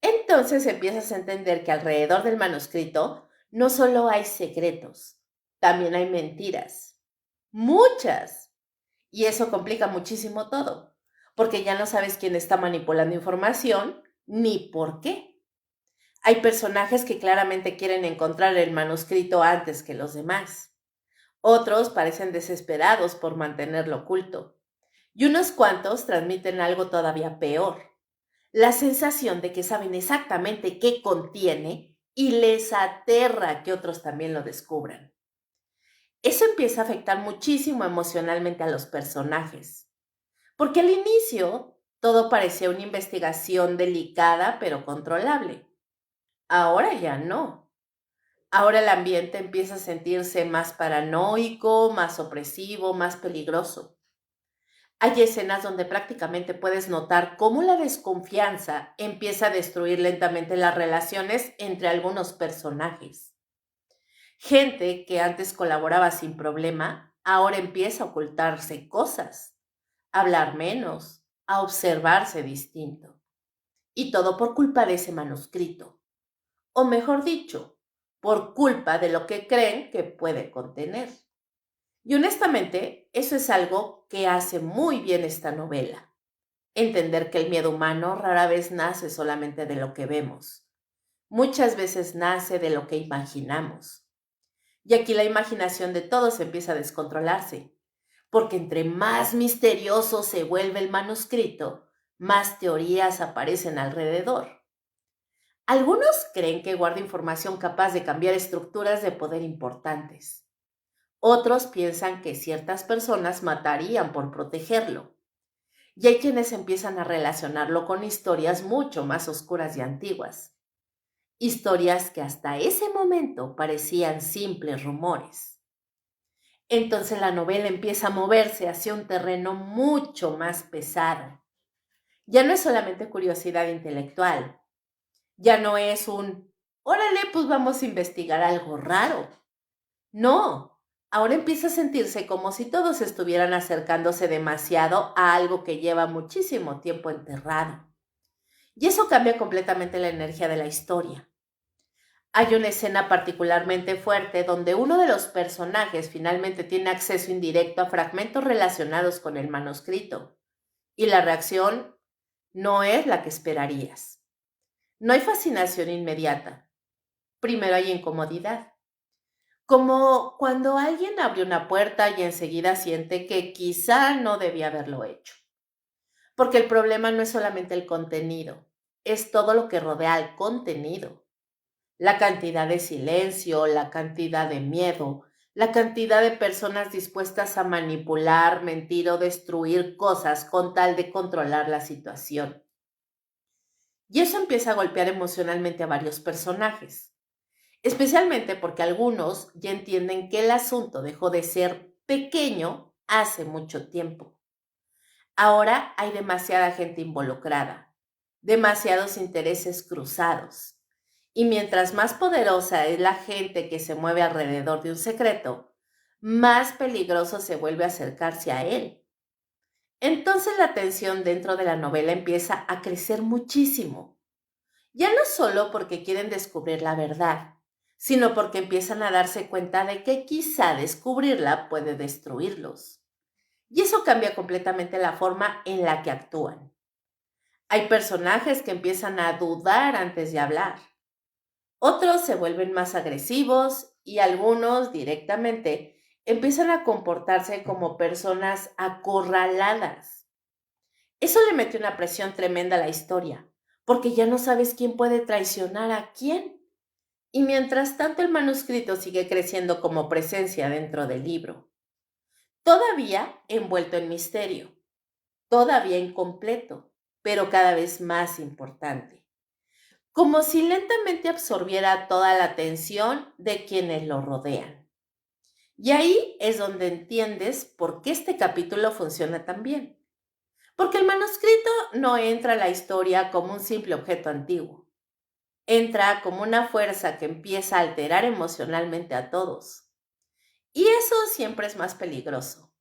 Entonces empiezas a entender que alrededor del manuscrito no solo hay secretos, también hay mentiras. Muchas. Y eso complica muchísimo todo, porque ya no sabes quién está manipulando información ni por qué. Hay personajes que claramente quieren encontrar el manuscrito antes que los demás. Otros parecen desesperados por mantenerlo oculto. Y unos cuantos transmiten algo todavía peor, la sensación de que saben exactamente qué contiene y les aterra que otros también lo descubran. Eso empieza a afectar muchísimo emocionalmente a los personajes, porque al inicio todo parecía una investigación delicada pero controlable. Ahora ya no. Ahora el ambiente empieza a sentirse más paranoico, más opresivo, más peligroso. Hay escenas donde prácticamente puedes notar cómo la desconfianza empieza a destruir lentamente las relaciones entre algunos personajes. Gente que antes colaboraba sin problema, ahora empieza a ocultarse cosas, a hablar menos, a observarse distinto. Y todo por culpa de ese manuscrito. O mejor dicho, por culpa de lo que creen que puede contener. Y honestamente, eso es algo que hace muy bien esta novela. Entender que el miedo humano rara vez nace solamente de lo que vemos. Muchas veces nace de lo que imaginamos. Y aquí la imaginación de todos empieza a descontrolarse, porque entre más misterioso se vuelve el manuscrito, más teorías aparecen alrededor. Algunos creen que guarda información capaz de cambiar estructuras de poder importantes. Otros piensan que ciertas personas matarían por protegerlo. Y hay quienes empiezan a relacionarlo con historias mucho más oscuras y antiguas. Historias que hasta ese momento parecían simples rumores. Entonces la novela empieza a moverse hacia un terreno mucho más pesado. Ya no es solamente curiosidad intelectual. Ya no es un, órale, pues vamos a investigar algo raro. No, ahora empieza a sentirse como si todos estuvieran acercándose demasiado a algo que lleva muchísimo tiempo enterrado. Y eso cambia completamente la energía de la historia. Hay una escena particularmente fuerte donde uno de los personajes finalmente tiene acceso indirecto a fragmentos relacionados con el manuscrito. Y la reacción no es la que esperarías. No hay fascinación inmediata, Primero hay incomodidad, como cuando alguien abre una puerta y enseguida siente que quizá no debía haberlo hecho. Porque el problema no es solamente el contenido, es todo lo que rodea al contenido. La cantidad de silencio, la cantidad de miedo, la cantidad de personas dispuestas a manipular, mentir o destruir cosas con tal de controlar la situación. Y eso empieza a golpear emocionalmente a varios personajes, especialmente porque algunos ya entienden que el asunto dejó de ser pequeño hace mucho tiempo. Ahora hay demasiada gente involucrada, demasiados intereses cruzados. Y mientras más poderosa es la gente que se mueve alrededor de un secreto, más peligroso se vuelve acercarse a él. Entonces la tensión dentro de la novela empieza a crecer muchísimo. Ya no solo porque quieren descubrir la verdad, sino porque empiezan a darse cuenta de que quizá descubrirla puede destruirlos. Y eso cambia completamente la forma en la que actúan. Hay personajes que empiezan a dudar antes de hablar. Otros se vuelven más agresivos y algunos directamente empiezan a comportarse como personas acorraladas. Eso le mete una presión tremenda a la historia, porque ya no sabes quién puede traicionar a quién. Y mientras tanto el manuscrito sigue creciendo como presencia dentro del libro, todavía envuelto en misterio, todavía incompleto, pero cada vez más importante, como si lentamente absorbiera toda la atención de quienes lo rodean. Y ahí es donde entiendes por qué este capítulo funciona tan bien. Porque el manuscrito no entra a la historia como un simple objeto antiguo. Entra como una fuerza que empieza a alterar emocionalmente a todos. Y eso siempre es más peligroso,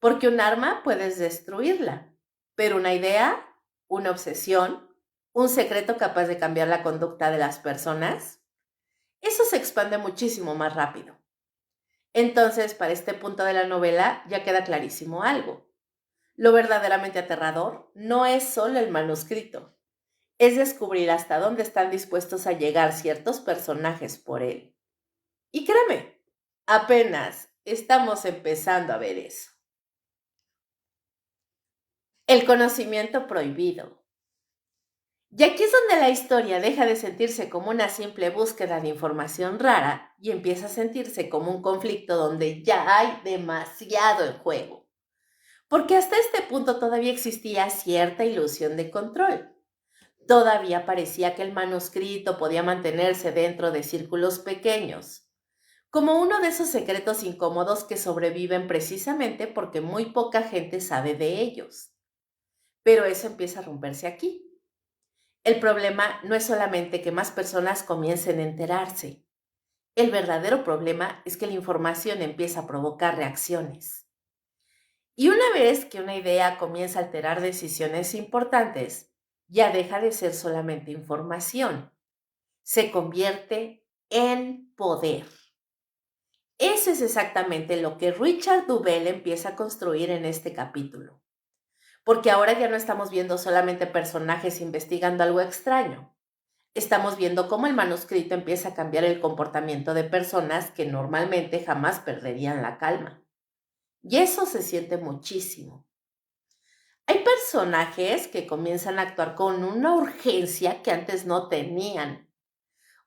porque un arma puedes destruirla, pero una idea, una obsesión, un secreto capaz de cambiar la conducta de las personas, eso se expande muchísimo más rápido. Entonces, para este punto de la novela ya queda clarísimo algo. Lo verdaderamente aterrador no es solo el manuscrito, es descubrir hasta dónde están dispuestos a llegar ciertos personajes por él. Y créeme, apenas estamos empezando a ver eso. El conocimiento prohibido. Y aquí es donde la historia deja de sentirse como una simple búsqueda de información rara y empieza a sentirse como un conflicto donde ya hay demasiado en juego. Porque hasta este punto todavía existía cierta ilusión de control. Todavía parecía que el manuscrito podía mantenerse dentro de círculos pequeños, como uno de esos secretos incómodos que sobreviven precisamente porque muy poca gente sabe de ellos. Pero eso empieza a romperse aquí. El problema no es solamente que más personas comiencen a enterarse. El verdadero problema es que la información empieza a provocar reacciones. Y una vez que una idea comienza a alterar decisiones importantes, ya deja de ser solamente información, se convierte en poder. Eso es exactamente lo que Richard Duvel empieza a construir en este capítulo, porque ahora ya no estamos viendo solamente personajes investigando algo extraño, estamos viendo cómo el manuscrito empieza a cambiar el comportamiento de personas que normalmente jamás perderían la calma. Y eso se siente muchísimo. Hay personajes que comienzan a actuar con una urgencia que antes no tenían.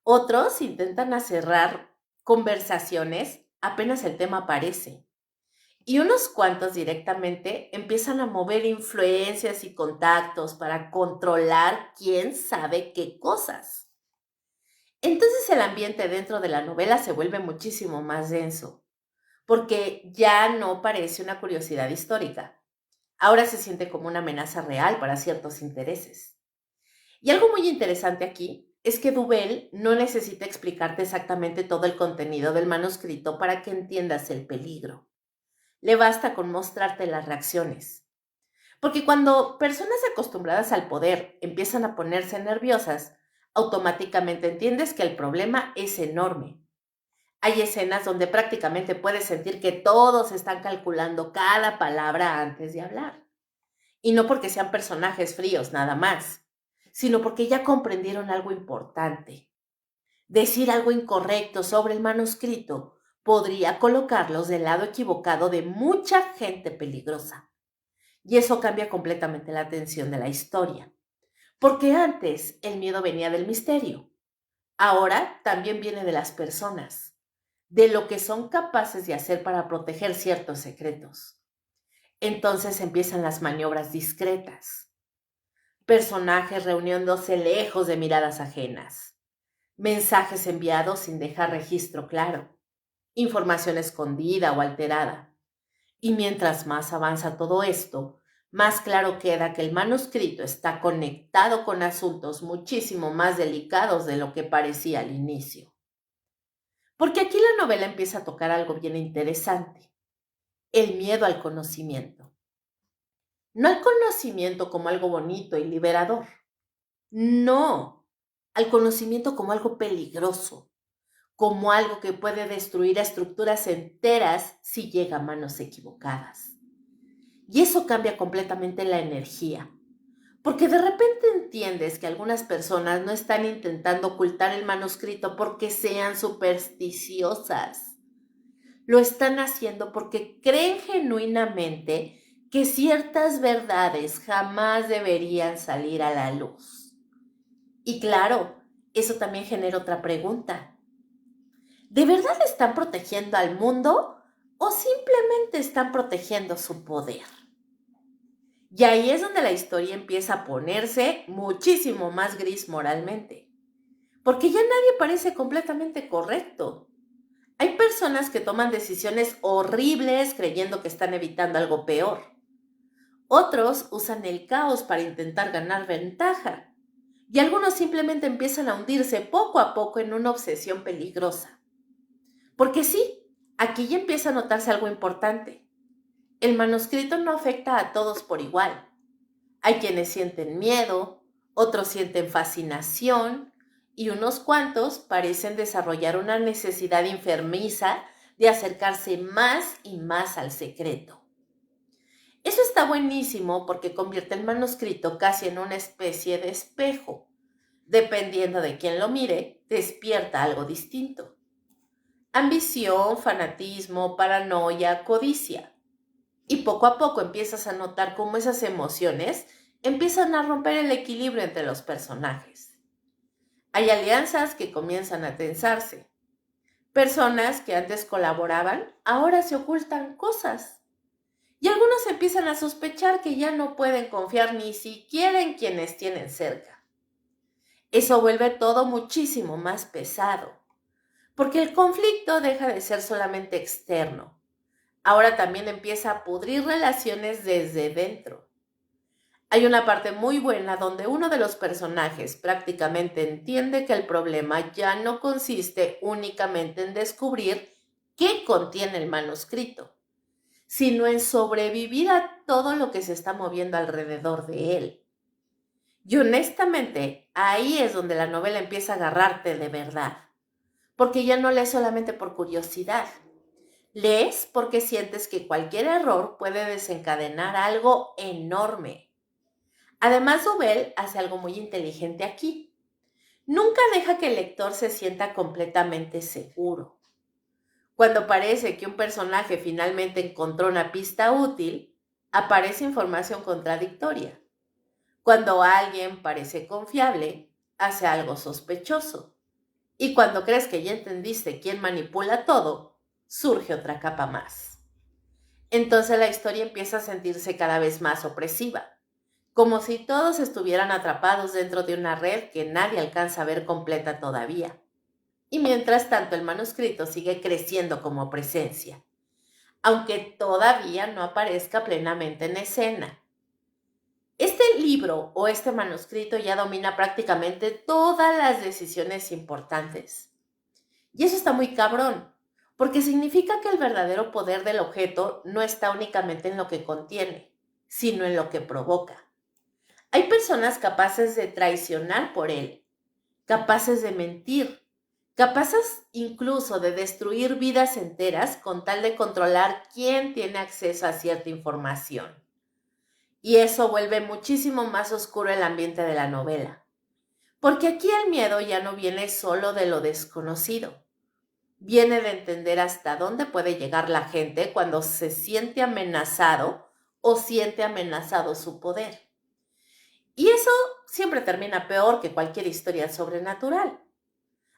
Otros intentan cerrar conversaciones apenas el tema aparece. Y unos cuantos directamente empiezan a mover influencias y contactos para controlar quién sabe qué cosas. Entonces el ambiente dentro de la novela se vuelve muchísimo más denso, porque ya no parece una curiosidad histórica. Ahora se siente como una amenaza real para ciertos intereses. Y algo muy interesante aquí es que Duvel no necesita explicarte exactamente todo el contenido del manuscrito para que entiendas el peligro. Le basta con mostrarte las reacciones. Porque cuando personas acostumbradas al poder empiezan a ponerse nerviosas, automáticamente entiendes que el problema es enorme. Hay escenas donde prácticamente puedes sentir que todos están calculando cada palabra antes de hablar. Y no porque sean personajes fríos nada más, sino porque ya comprendieron algo importante. Decir algo incorrecto sobre el manuscrito podría colocarlos del lado equivocado de mucha gente peligrosa. Y eso cambia completamente la atención de la historia. Porque antes el miedo venía del misterio. Ahora también viene de las personas, de lo que son capaces de hacer para proteger ciertos secretos. Entonces empiezan las maniobras discretas. Personajes reuniéndose lejos de miradas ajenas. Mensajes enviados sin dejar registro claro. Información escondida o alterada. Y mientras más avanza todo esto, más claro queda que el manuscrito está conectado con asuntos muchísimo más delicados de lo que parecía al inicio. Porque aquí la novela empieza a tocar algo bien interesante, el miedo al conocimiento. No al conocimiento como algo bonito y liberador, no, al conocimiento como algo peligroso, como algo que puede destruir a estructuras enteras si llega a manos equivocadas. Y eso cambia completamente la energía, porque de repente entiendes que algunas personas no están intentando ocultar el manuscrito porque sean supersticiosas. Lo están haciendo porque creen genuinamente que ciertas verdades jamás deberían salir a la luz. Y claro, eso también genera otra pregunta. ¿De verdad están protegiendo al mundo o simplemente están protegiendo su poder? Y ahí es donde la historia empieza a ponerse muchísimo más gris moralmente, porque ya nadie parece completamente correcto. Hay personas que toman decisiones horribles creyendo que están evitando algo peor. Otros usan el caos para intentar ganar ventaja. Y algunos simplemente empiezan a hundirse poco a poco en una obsesión peligrosa. Porque sí, aquí ya empieza a notarse algo importante. El manuscrito no afecta a todos por igual. Hay quienes sienten miedo, otros sienten fascinación y unos cuantos parecen desarrollar una necesidad enfermiza de acercarse más y más al secreto. Eso está buenísimo porque convierte el manuscrito casi en una especie de espejo. Dependiendo de quién lo mire, despierta algo distinto. Ambición, fanatismo, paranoia, codicia. Y poco a poco empiezas a notar cómo esas emociones empiezan a romper el equilibrio entre los personajes. Hay alianzas que comienzan a tensarse. Personas que antes colaboraban ahora se ocultan cosas. Y algunos empiezan a sospechar que ya no pueden confiar ni siquiera en quienes tienen cerca. Eso vuelve todo muchísimo más pesado, porque el conflicto deja de ser solamente externo. Ahora también empieza a pudrir relaciones desde dentro. Hay una parte muy buena donde uno de los personajes prácticamente entiende que el problema ya no consiste únicamente en descubrir qué contiene el manuscrito, sino en sobrevivir a todo lo que se está moviendo alrededor de él. Y honestamente, ahí es donde la novela empieza a agarrarte de verdad, porque ya no lees solamente por curiosidad, lees porque sientes que cualquier error puede desencadenar algo enorme. Además, Dobel hace algo muy inteligente aquí. Nunca deja que el lector se sienta completamente seguro. Cuando parece que un personaje finalmente encontró una pista útil, aparece información contradictoria. Cuando alguien parece confiable, hace algo sospechoso. Y cuando crees que ya entendiste quién manipula todo, surge otra capa más. Entonces la historia empieza a sentirse cada vez más opresiva, como si todos estuvieran atrapados dentro de una red que nadie alcanza a ver completa todavía. Y mientras tanto el manuscrito sigue creciendo como presencia, aunque todavía no aparezca plenamente en escena. Este libro o este manuscrito ya domina prácticamente todas las decisiones importantes. Y eso está muy cabrón, porque significa que el verdadero poder del objeto no está únicamente en lo que contiene, sino en lo que provoca. Hay personas capaces de traicionar por él, capaces de mentir, capaces incluso de destruir vidas enteras con tal de controlar quién tiene acceso a cierta información. Y eso vuelve muchísimo más oscuro el ambiente de la novela, Porque aquí el miedo ya no viene solo de lo desconocido, viene de entender hasta dónde puede llegar la gente cuando se siente amenazado o siente amenazado su poder. Y eso siempre termina peor que cualquier historia sobrenatural.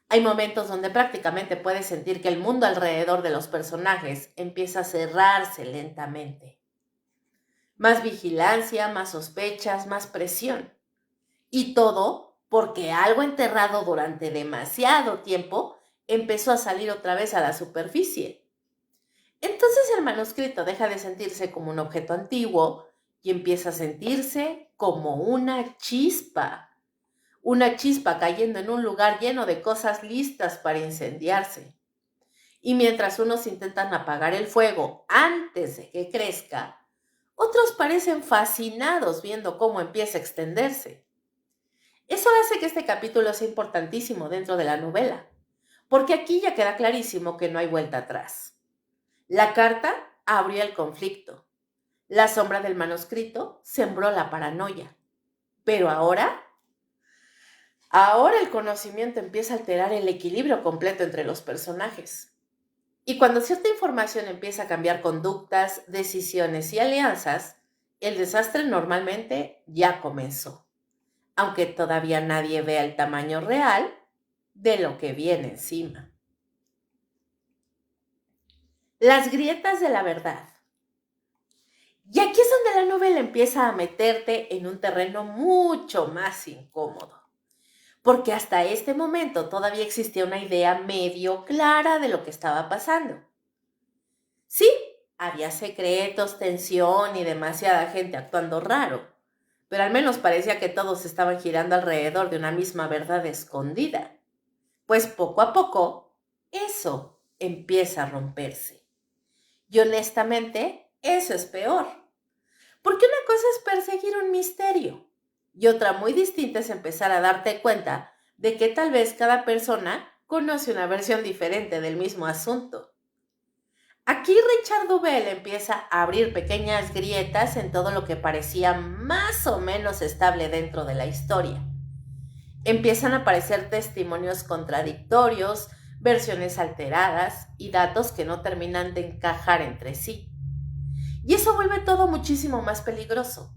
Hay momentos donde prácticamente puedes sentir que el mundo alrededor de los personajes empieza a cerrarse lentamente. Más vigilancia, más sospechas, más presión. Y todo porque algo enterrado durante demasiado tiempo empezó a salir otra vez a la superficie. Entonces el manuscrito deja de sentirse como un objeto antiguo y empieza a sentirse como una chispa cayendo en un lugar lleno de cosas listas para incendiarse. Y mientras unos intentan apagar el fuego antes de que crezca, otros parecen fascinados viendo cómo empieza a extenderse. Eso hace que este capítulo sea importantísimo dentro de la novela, porque aquí ya queda clarísimo que no hay vuelta atrás. La carta abrió el conflicto. La sombra del manuscrito sembró la paranoia. Pero ahora el conocimiento empieza a alterar el equilibrio completo entre los personajes. Y cuando cierta información empieza a cambiar conductas, decisiones y alianzas, el desastre normalmente ya comenzó, aunque todavía nadie vea el tamaño real de lo que viene encima. Las grietas de la verdad. Y aquí es donde la novela empieza a meterte en un terreno mucho más incómodo, porque hasta este momento todavía existía una idea medio clara de lo que estaba pasando. Sí, había secretos, tensión y demasiada gente actuando raro, pero al menos parecía que todos estaban girando alrededor de una misma verdad escondida. Pues poco a poco, eso empieza a romperse. Y honestamente, eso es peor. Porque una cosa es perseguir un misterio y otra muy distinta es empezar a darte cuenta de que tal vez cada persona conoce una versión diferente del mismo asunto. Aquí Richard Duvel empieza a abrir pequeñas grietas en todo lo que parecía más o menos estable dentro de la historia. Empiezan a aparecer testimonios contradictorios, versiones alteradas y datos que no terminan de encajar entre sí. Y eso vuelve todo muchísimo más peligroso,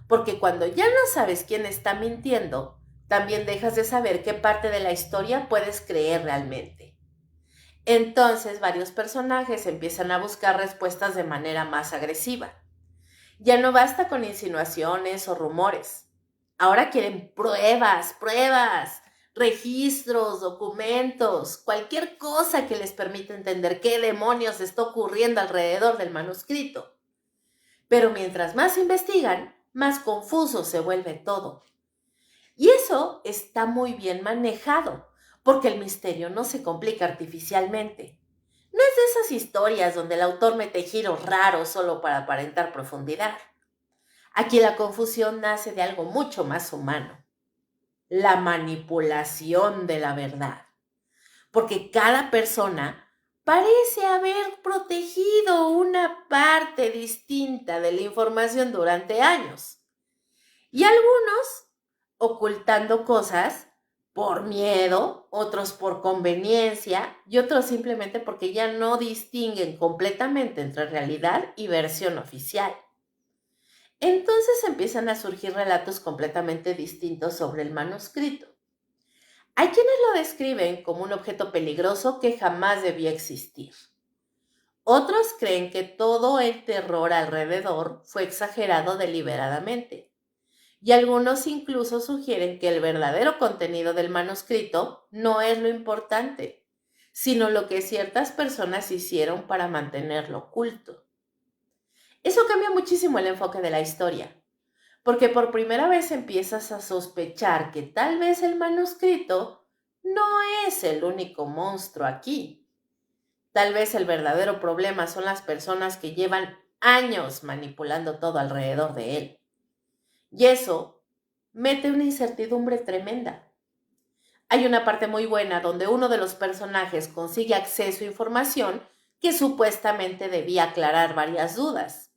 porque cuando ya no sabes quién está mintiendo, también dejas de saber qué parte de la historia puedes creer realmente. Entonces varios personajes empiezan a buscar respuestas de manera más agresiva. Ya no basta con insinuaciones o rumores. Ahora quieren pruebas, registros, documentos, cualquier cosa que les permita entender qué demonios está ocurriendo alrededor del manuscrito. Pero mientras más investigan, más confuso se vuelve todo. Y eso está muy bien manejado, porque el misterio no se complica artificialmente. No es de esas historias donde el autor mete giros raros solo para aparentar profundidad. Aquí la confusión nace de algo mucho más humano, la manipulación de la verdad, porque cada persona parece haber protegido una parte distinta de la información durante años. Y algunos ocultando cosas por miedo, otros por conveniencia y otros simplemente porque ya no distinguen completamente entre realidad y versión oficial. Entonces empiezan a surgir relatos completamente distintos sobre el manuscrito. Hay quienes lo describen como un objeto peligroso que jamás debía existir. Otros creen que todo el terror alrededor fue exagerado deliberadamente. Y algunos incluso sugieren que el verdadero contenido del manuscrito no es lo importante, sino lo que ciertas personas hicieron para mantenerlo oculto. Eso cambia muchísimo el enfoque de la historia, porque por primera vez empiezas a sospechar que tal vez el manuscrito no es el único monstruo aquí. Tal vez el verdadero problema son las personas que llevan años manipulando todo alrededor de él. Y eso mete una incertidumbre tremenda. Hay una parte muy buena donde uno de los personajes consigue acceso a información que supuestamente debía aclarar varias dudas,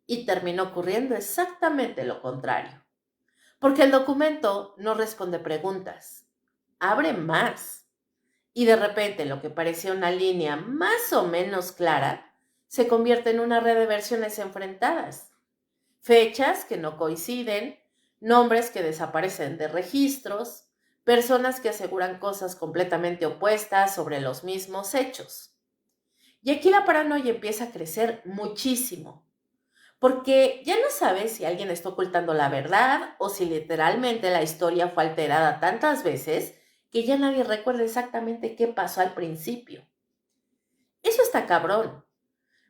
y terminó ocurriendo exactamente lo contrario. Porque el documento no responde preguntas, abre más. Y de repente lo que parecía una línea más o menos clara se convierte en una red de versiones enfrentadas. Fechas que no coinciden, nombres que desaparecen de registros, personas que aseguran cosas completamente opuestas sobre los mismos hechos. Y aquí la paranoia empieza a crecer muchísimo, porque ya no sabes si alguien está ocultando la verdad o si literalmente la historia fue alterada tantas veces que ya nadie recuerda exactamente qué pasó al principio. Eso está cabrón,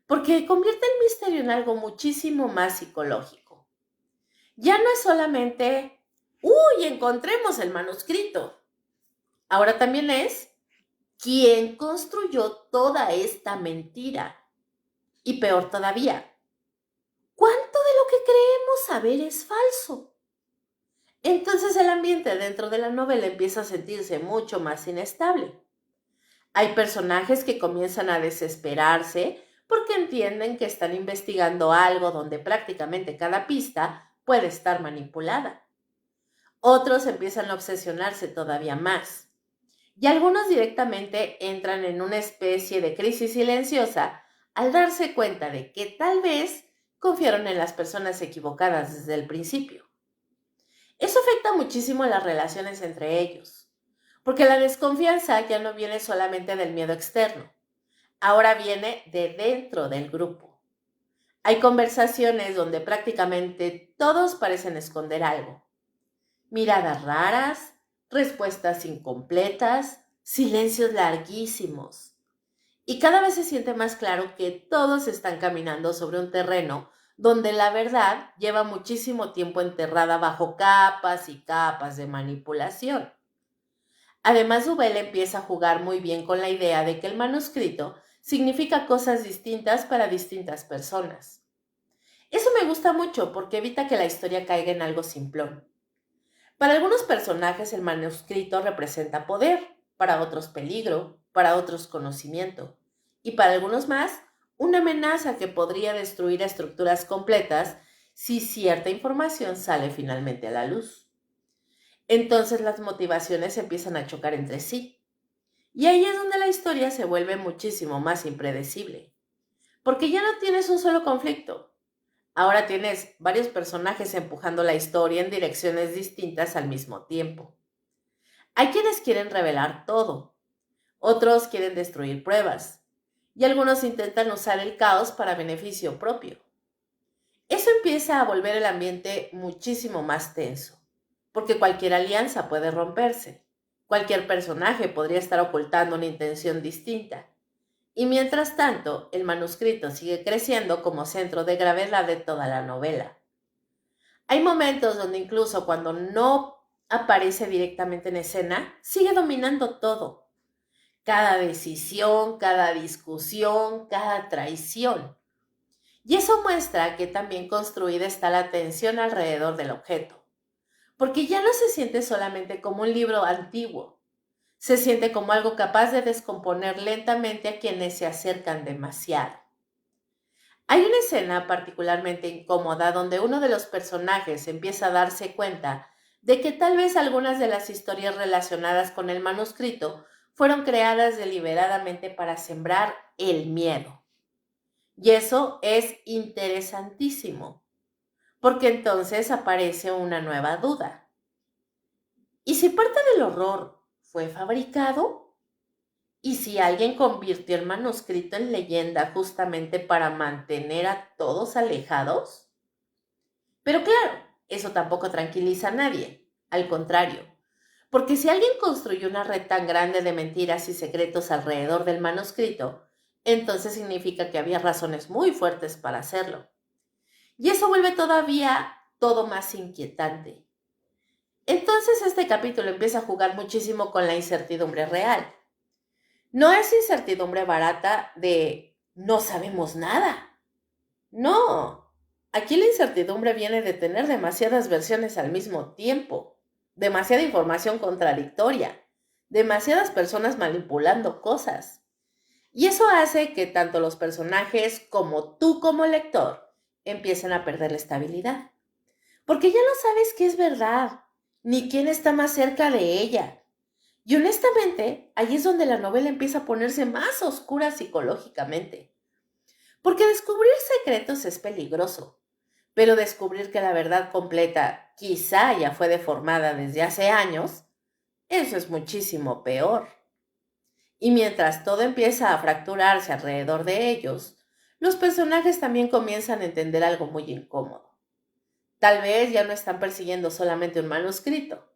porque convierte el misterio en algo muchísimo más psicológico. Ya no es solamente, ¡uy, encontremos el manuscrito! Ahora también es, ¿quién construyó toda esta mentira? Y peor todavía, ¿cuánto de lo que creemos saber es falso? Entonces el ambiente dentro de la novela empieza a sentirse mucho más inestable. Hay personajes que comienzan a desesperarse porque entienden que están investigando algo donde prácticamente cada pista puede estar manipulada. Otros empiezan a obsesionarse todavía más. Y algunos directamente entran en una especie de crisis silenciosa al darse cuenta de que tal vez confiaron en las personas equivocadas desde el principio. Eso afecta muchísimo las relaciones entre ellos, porque la desconfianza ya no viene solamente del miedo externo, ahora viene de dentro del grupo. Hay conversaciones donde prácticamente todos parecen esconder algo. Miradas raras, respuestas incompletas, silencios larguísimos. Y cada vez se siente más claro que todos están caminando sobre un terreno donde la verdad lleva muchísimo tiempo enterrada bajo capas y capas de manipulación. Además, Dubel empieza a jugar muy bien con la idea de que el manuscrito significa cosas distintas para distintas personas. Eso me gusta mucho porque evita que la historia caiga en algo simplón. Para algunos personajes el manuscrito representa poder, para otros peligro, para otros conocimiento, y para algunos más una amenaza que podría destruir estructuras completas si cierta información sale finalmente a la luz. Entonces las motivaciones empiezan a chocar entre sí, y ahí es donde la historia se vuelve muchísimo más impredecible, porque ya no tienes un solo conflicto, ahora tienes varios personajes empujando la historia en direcciones distintas al mismo tiempo. Hay quienes quieren revelar todo, otros quieren destruir pruebas, y algunos intentan usar el caos para beneficio propio. Eso empieza a volver el ambiente muchísimo más tenso, porque cualquier alianza puede romperse, cualquier personaje podría estar ocultando una intención distinta, y mientras tanto el manuscrito sigue creciendo como centro de gravedad de toda la novela. Hay momentos donde incluso cuando no aparece directamente en escena, sigue dominando todo. Cada decisión, cada discusión, cada traición. Y eso muestra que también construida está la tensión alrededor del objeto, porque ya no se siente solamente como un libro antiguo, se siente como algo capaz de descomponer lentamente a quienes se acercan demasiado. Hay una escena particularmente incómoda donde uno de los personajes empieza a darse cuenta de que tal vez algunas de las historias relacionadas con el manuscrito fueron creadas deliberadamente para sembrar el miedo. Y eso es interesantísimo, porque entonces aparece una nueva duda. ¿Y si parte del horror fue fabricado? ¿Y si alguien convirtió el manuscrito en leyenda justamente para mantener a todos alejados? Pero claro, eso tampoco tranquiliza a nadie, al contrario, porque si alguien construyó una red tan grande de mentiras y secretos alrededor del manuscrito, entonces significa que había razones muy fuertes para hacerlo. Y eso vuelve todavía todo más inquietante. Entonces este capítulo empieza a jugar muchísimo con la incertidumbre real. No es incertidumbre barata de no sabemos nada. No, aquí la incertidumbre viene de tener demasiadas versiones al mismo tiempo, demasiada información contradictoria, demasiadas personas manipulando cosas. Y eso hace que tanto los personajes como tú como lector empiecen a perder la estabilidad. Porque ya no sabes qué es verdad, ni quién está más cerca de ella. Y honestamente, ahí es donde la novela empieza a ponerse más oscura psicológicamente. Porque descubrir secretos es peligroso, pero descubrir que la verdad completa quizá ya fue deformada desde hace años, eso es muchísimo peor. Y mientras todo empieza a fracturarse alrededor de ellos, los personajes también comienzan a entender algo muy incómodo. Tal vez ya no están persiguiendo solamente un manuscrito.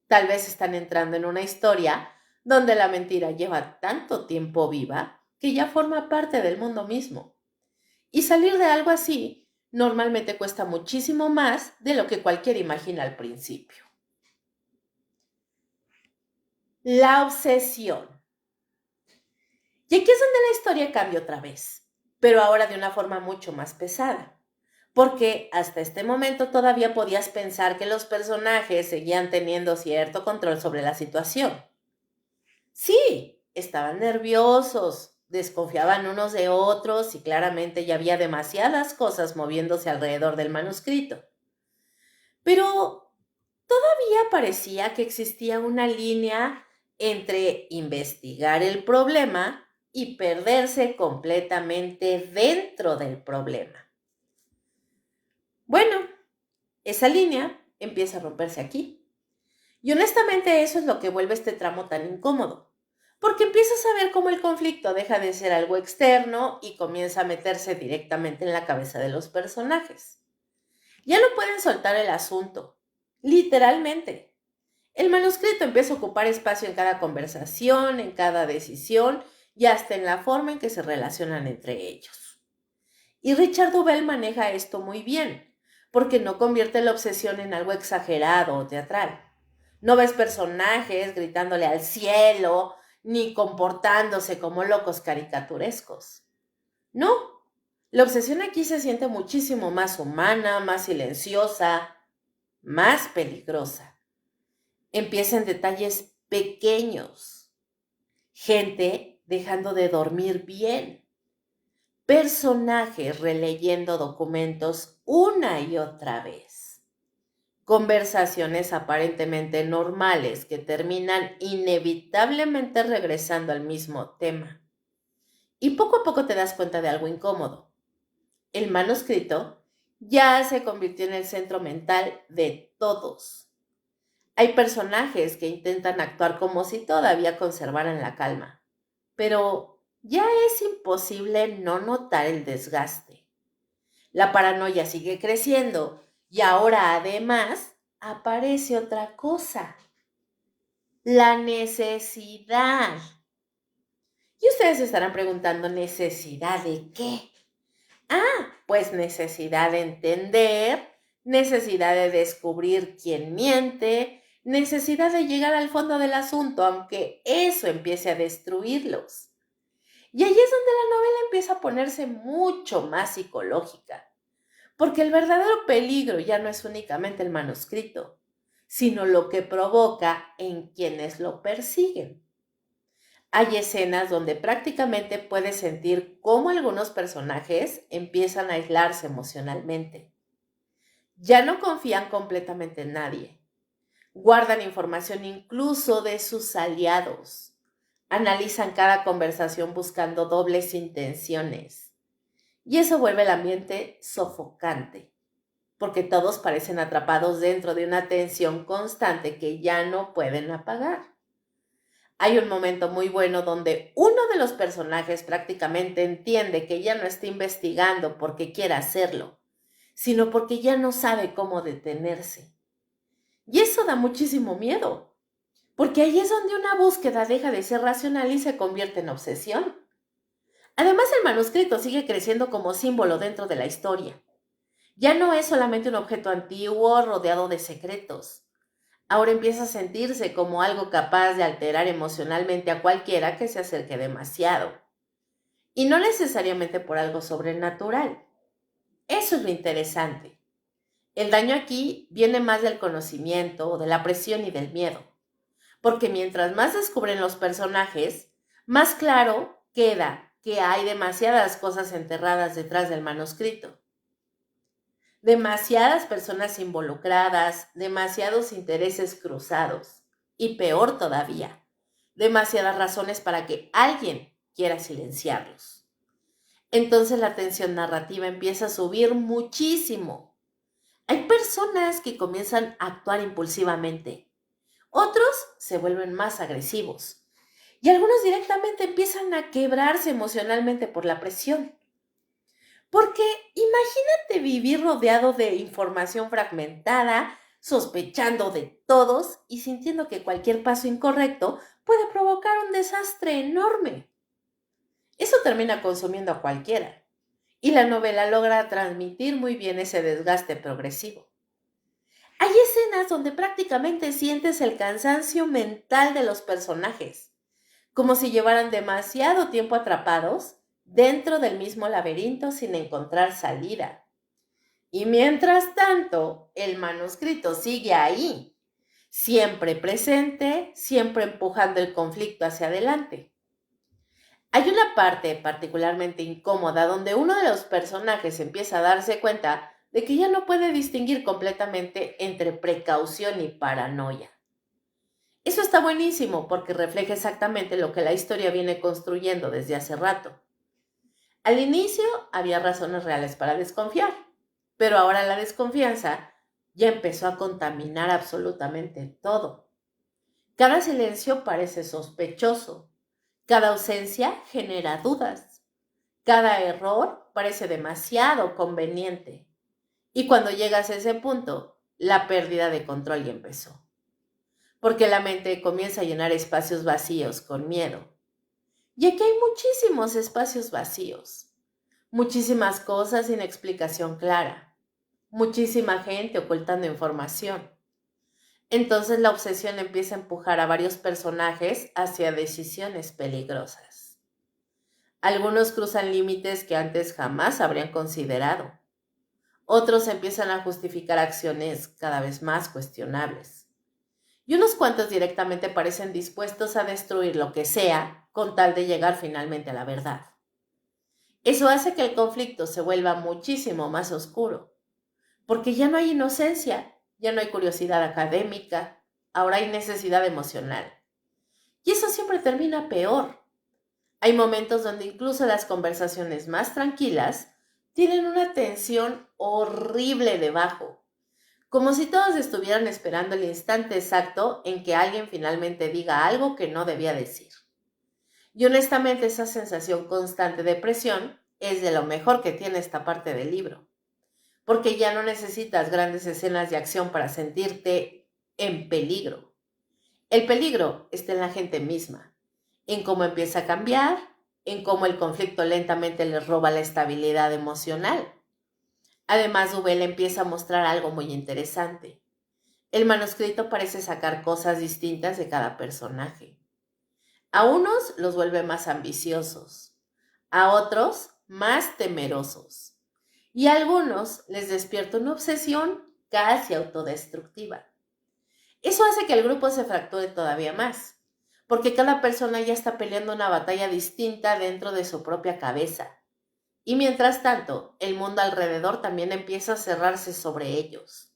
Tal vez están entrando en una historia donde la mentira lleva tanto tiempo viva que ya forma parte del mundo mismo. Y salir de algo así normalmente cuesta muchísimo más de lo que cualquiera imagina al principio. La obsesión. Y aquí es donde la historia cambia otra vez, pero ahora de una forma mucho más pesada. Porque hasta este momento todavía podías pensar que los personajes seguían teniendo cierto control sobre la situación. Sí, estaban nerviosos, desconfiaban unos de otros y claramente ya había demasiadas cosas moviéndose alrededor del manuscrito. Pero todavía parecía que existía una línea entre investigar el problema y perderse completamente dentro del problema. Bueno, esa línea empieza a romperse aquí. Y honestamente eso es lo que vuelve este tramo tan incómodo, porque empiezas a ver cómo el conflicto deja de ser algo externo y comienza a meterse directamente en la cabeza de los personajes. Ya no pueden soltar el asunto, literalmente. El manuscrito empieza a ocupar espacio en cada conversación, en cada decisión y hasta en la forma en que se relacionan entre ellos. Y Richard Duvall maneja esto muy bien, porque no convierte la obsesión en algo exagerado o teatral. No ves personajes gritándole al cielo, ni comportándose como locos caricaturescos. No, la obsesión aquí se siente muchísimo más humana, más silenciosa, más peligrosa. Empieza en detalles pequeños. Gente dejando de dormir bien. Personajes releyendo documentos una y otra vez. Conversaciones aparentemente normales que terminan inevitablemente regresando al mismo tema. Y poco a poco te das cuenta de algo incómodo. El manuscrito ya se convirtió en el centro mental de todos. Hay personajes que intentan actuar como si todavía conservaran la calma, pero ya es imposible no notar el desgaste. La paranoia sigue creciendo y ahora además aparece otra cosa, la necesidad. Y ustedes se estarán preguntando, ¿necesidad de qué? Pues necesidad de entender, necesidad de descubrir quién miente, necesidad de llegar al fondo del asunto, aunque eso empiece a destruirlos. Y ahí es donde la novela empieza a ponerse mucho más psicológica, porque el verdadero peligro ya no es únicamente el manuscrito, sino lo que provoca en quienes lo persiguen. Hay escenas donde prácticamente puedes sentir cómo algunos personajes empiezan a aislarse emocionalmente. Ya no confían completamente en nadie. Guardan información incluso de sus aliados. Analizan cada conversación buscando dobles intenciones. Y eso vuelve el ambiente sofocante, porque todos parecen atrapados dentro de una tensión constante que ya no pueden apagar. Hay un momento muy bueno donde uno de los personajes prácticamente entiende que ya no está investigando porque quiera hacerlo, sino porque ya no sabe cómo detenerse. Y eso da muchísimo miedo, porque ahí es donde una búsqueda deja de ser racional y se convierte en obsesión. Además, el manuscrito sigue creciendo como símbolo dentro de la historia. Ya no es solamente un objeto antiguo rodeado de secretos. Ahora empieza a sentirse como algo capaz de alterar emocionalmente a cualquiera que se acerque demasiado. Y no necesariamente por algo sobrenatural. Eso es lo interesante. El daño aquí viene más del conocimiento, de la presión y del miedo. Porque mientras más descubren los personajes, más claro queda que hay demasiadas cosas enterradas detrás del manuscrito. Demasiadas personas involucradas, demasiados intereses cruzados. Y peor todavía, demasiadas razones para que alguien quiera silenciarlos. Entonces la tensión narrativa empieza a subir muchísimo. Hay personas que comienzan a actuar impulsivamente, otros se vuelven más agresivos y algunos directamente empiezan a quebrarse emocionalmente por la presión. Porque imagínate vivir rodeado de información fragmentada, sospechando de todos y sintiendo que cualquier paso incorrecto puede provocar un desastre enorme. Eso termina consumiendo a cualquiera, y la novela logra transmitir muy bien ese desgaste progresivo. Hay escenas donde prácticamente sientes el cansancio mental de los personajes, como si llevaran demasiado tiempo atrapados dentro del mismo laberinto sin encontrar salida. Y mientras tanto, el manuscrito sigue ahí, siempre presente, siempre empujando el conflicto hacia adelante. Hay una parte particularmente incómoda donde uno de los personajes empieza a darse cuenta de que ya no puede distinguir completamente entre precaución y paranoia. Eso está buenísimo porque refleja exactamente lo que la historia viene construyendo desde hace rato. Al inicio había razones reales para desconfiar, pero ahora la desconfianza ya empezó a contaminar absolutamente todo. Cada silencio parece sospechoso, cada ausencia genera dudas, cada error parece demasiado conveniente. Y cuando llegas a ese punto, la pérdida de control ya empezó. Porque la mente comienza a llenar espacios vacíos con miedo. Y aquí hay muchísimos espacios vacíos, muchísimas cosas sin explicación clara, muchísima gente ocultando información. Entonces la obsesión empieza a empujar a varios personajes hacia decisiones peligrosas. Algunos cruzan límites que antes jamás habrían considerado. Otros empiezan a justificar acciones cada vez más cuestionables. Y unos cuantos directamente parecen dispuestos a destruir lo que sea con tal de llegar finalmente a la verdad. Eso hace que el conflicto se vuelva muchísimo más oscuro, porque ya no hay inocencia, ya no hay curiosidad académica, ahora hay necesidad emocional. Y eso siempre termina peor. Hay momentos donde incluso las conversaciones más tranquilas tienen una tensión horrible debajo, como si todos estuvieran esperando el instante exacto en que alguien finalmente diga algo que no debía decir. Y honestamente esa sensación constante de presión es de lo mejor que tiene esta parte del libro, porque ya no necesitas grandes escenas de acción para sentirte en peligro. El peligro está en la gente misma, en cómo empieza a cambiar, en cómo el conflicto lentamente les roba la estabilidad emocional. Además, Duvel empieza a mostrar algo muy interesante. El manuscrito parece sacar cosas distintas de cada personaje. A unos los vuelve más ambiciosos, a otros más temerosos, y a algunos les despierta una obsesión casi autodestructiva. Eso hace que el grupo se fracture todavía más, porque cada persona ya está peleando una batalla distinta dentro de su propia cabeza. Y mientras tanto, el mundo alrededor también empieza a cerrarse sobre ellos.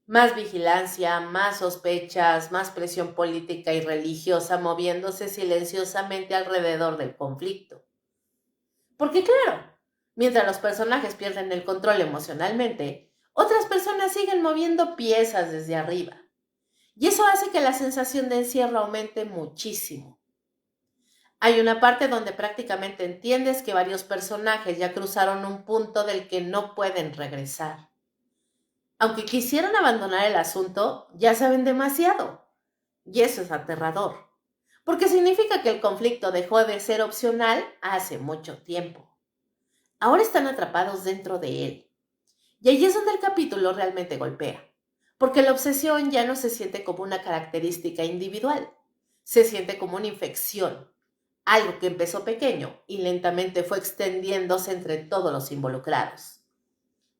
Más vigilancia, más sospechas, más presión política y religiosa moviéndose silenciosamente alrededor del conflicto. Porque claro, mientras los personajes pierden el control emocionalmente, otras personas siguen moviendo piezas desde arriba. Y eso hace que la sensación de encierro aumente muchísimo. Hay una parte donde prácticamente entiendes que varios personajes ya cruzaron un punto del que no pueden regresar. Aunque quisieran abandonar el asunto, ya saben demasiado. Y eso es aterrador, porque significa que el conflicto dejó de ser opcional hace mucho tiempo. Ahora están atrapados dentro de él. Y ahí es donde el capítulo realmente golpea, porque la obsesión ya no se siente como una característica individual, se siente como una infección, algo que empezó pequeño y lentamente fue extendiéndose entre todos los involucrados,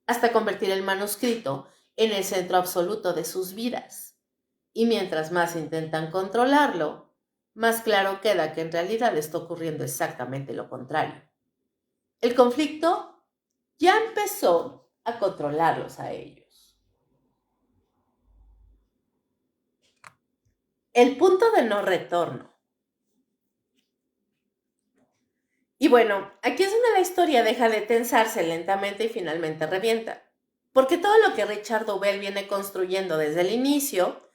hasta convertir el manuscrito en el centro absoluto de sus vidas. Y mientras más intentan controlarlo, más claro queda que en realidad está ocurriendo exactamente lo contrario. El conflicto ya empezó a controlarlos a ellos. El punto de no retorno. Y bueno, aquí es donde la historia deja de tensarse lentamente y finalmente revienta. Porque todo lo que Richard Duvell viene construyendo desde el inicio,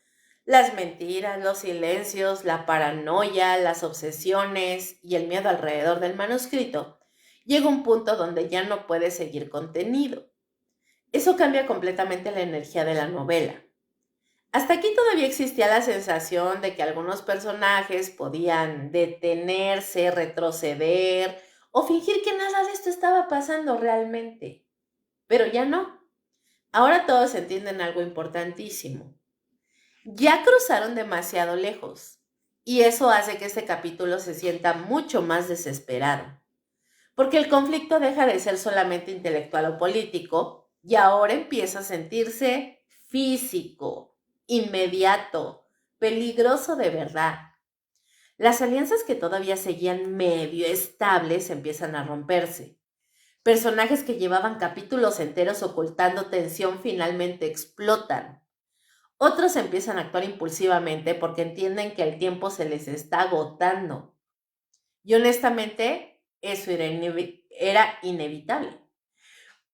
las mentiras, los silencios, la paranoia, las obsesiones y el miedo alrededor del manuscrito, llega a un punto donde ya no puede seguir contenido. Eso cambia completamente la energía de la novela. Hasta aquí todavía existía la sensación de que algunos personajes podían detenerse, retroceder o fingir que nada de esto estaba pasando realmente. Pero ya no. Ahora todos entienden algo importantísimo. Ya cruzaron demasiado lejos y eso hace que este capítulo se sienta mucho más desesperado, porque el conflicto deja de ser solamente intelectual o político y ahora empieza a sentirse físico, inmediato, peligroso de verdad. Las alianzas que todavía seguían medio estables empiezan a romperse. Personajes que llevaban capítulos enteros ocultando tensión finalmente explotan. Otros empiezan a actuar impulsivamente porque entienden que el tiempo se les está agotando. Y honestamente, eso era inevitable.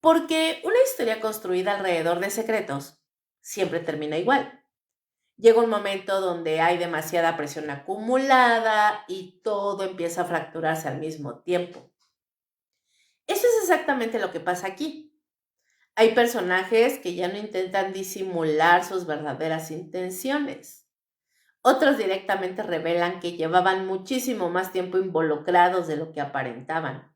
Porque una historia construida alrededor de secretos siempre termina igual. Llega un momento donde hay demasiada presión acumulada y todo empieza a fracturarse al mismo tiempo. Eso es exactamente lo que pasa aquí. Hay personajes que ya no intentan disimular sus verdaderas intenciones. Otros directamente revelan que llevaban muchísimo más tiempo involucrados de lo que aparentaban.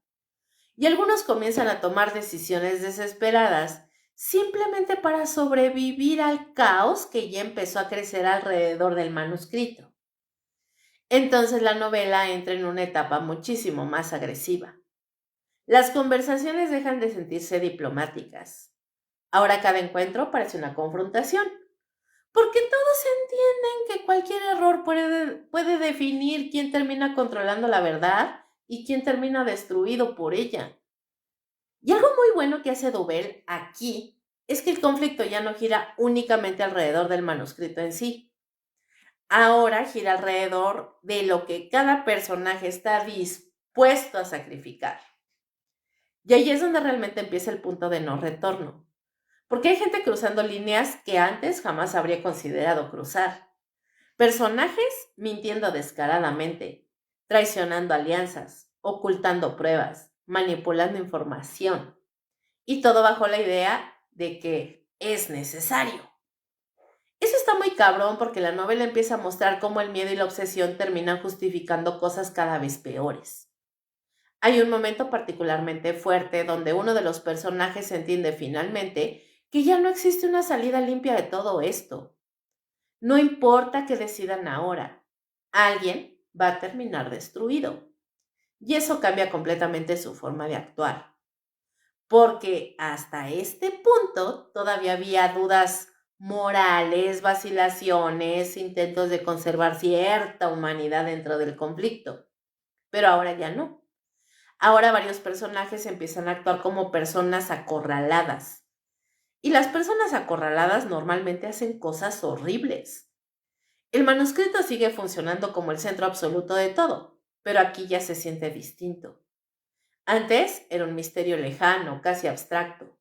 Y algunos comienzan a tomar decisiones desesperadas simplemente para sobrevivir al caos que ya empezó a crecer alrededor del manuscrito. Entonces la novela entra en una etapa muchísimo más agresiva. Las conversaciones dejan de sentirse diplomáticas. Ahora cada encuentro parece una confrontación, porque todos entienden que cualquier error puede definir quién termina controlando la verdad y quién termina destruido por ella. Y algo muy bueno que hace Dobel aquí es que el conflicto ya no gira únicamente alrededor del manuscrito en sí. Ahora gira alrededor de lo que cada personaje está dispuesto a sacrificar. Y ahí es donde realmente empieza el punto de no retorno. Porque hay gente cruzando líneas que antes jamás habría considerado cruzar. Personajes mintiendo descaradamente, traicionando alianzas, ocultando pruebas, manipulando información. Y todo bajo la idea de que es necesario. Eso está muy cabrón porque la novela empieza a mostrar cómo el miedo y la obsesión terminan justificando cosas cada vez peores. Hay un momento particularmente fuerte donde uno de los personajes entiende finalmente que ya no existe una salida limpia de todo esto. No importa qué decidan ahora, alguien va a terminar destruido. Y eso cambia completamente su forma de actuar. Porque hasta este punto todavía había dudas morales, vacilaciones, intentos de conservar cierta humanidad dentro del conflicto. Pero ahora ya no. Ahora varios personajes empiezan a actuar como personas acorraladas. Y las personas acorraladas normalmente hacen cosas horribles. El manuscrito sigue funcionando como el centro absoluto de todo, pero aquí ya se siente distinto. Antes era un misterio lejano, casi abstracto.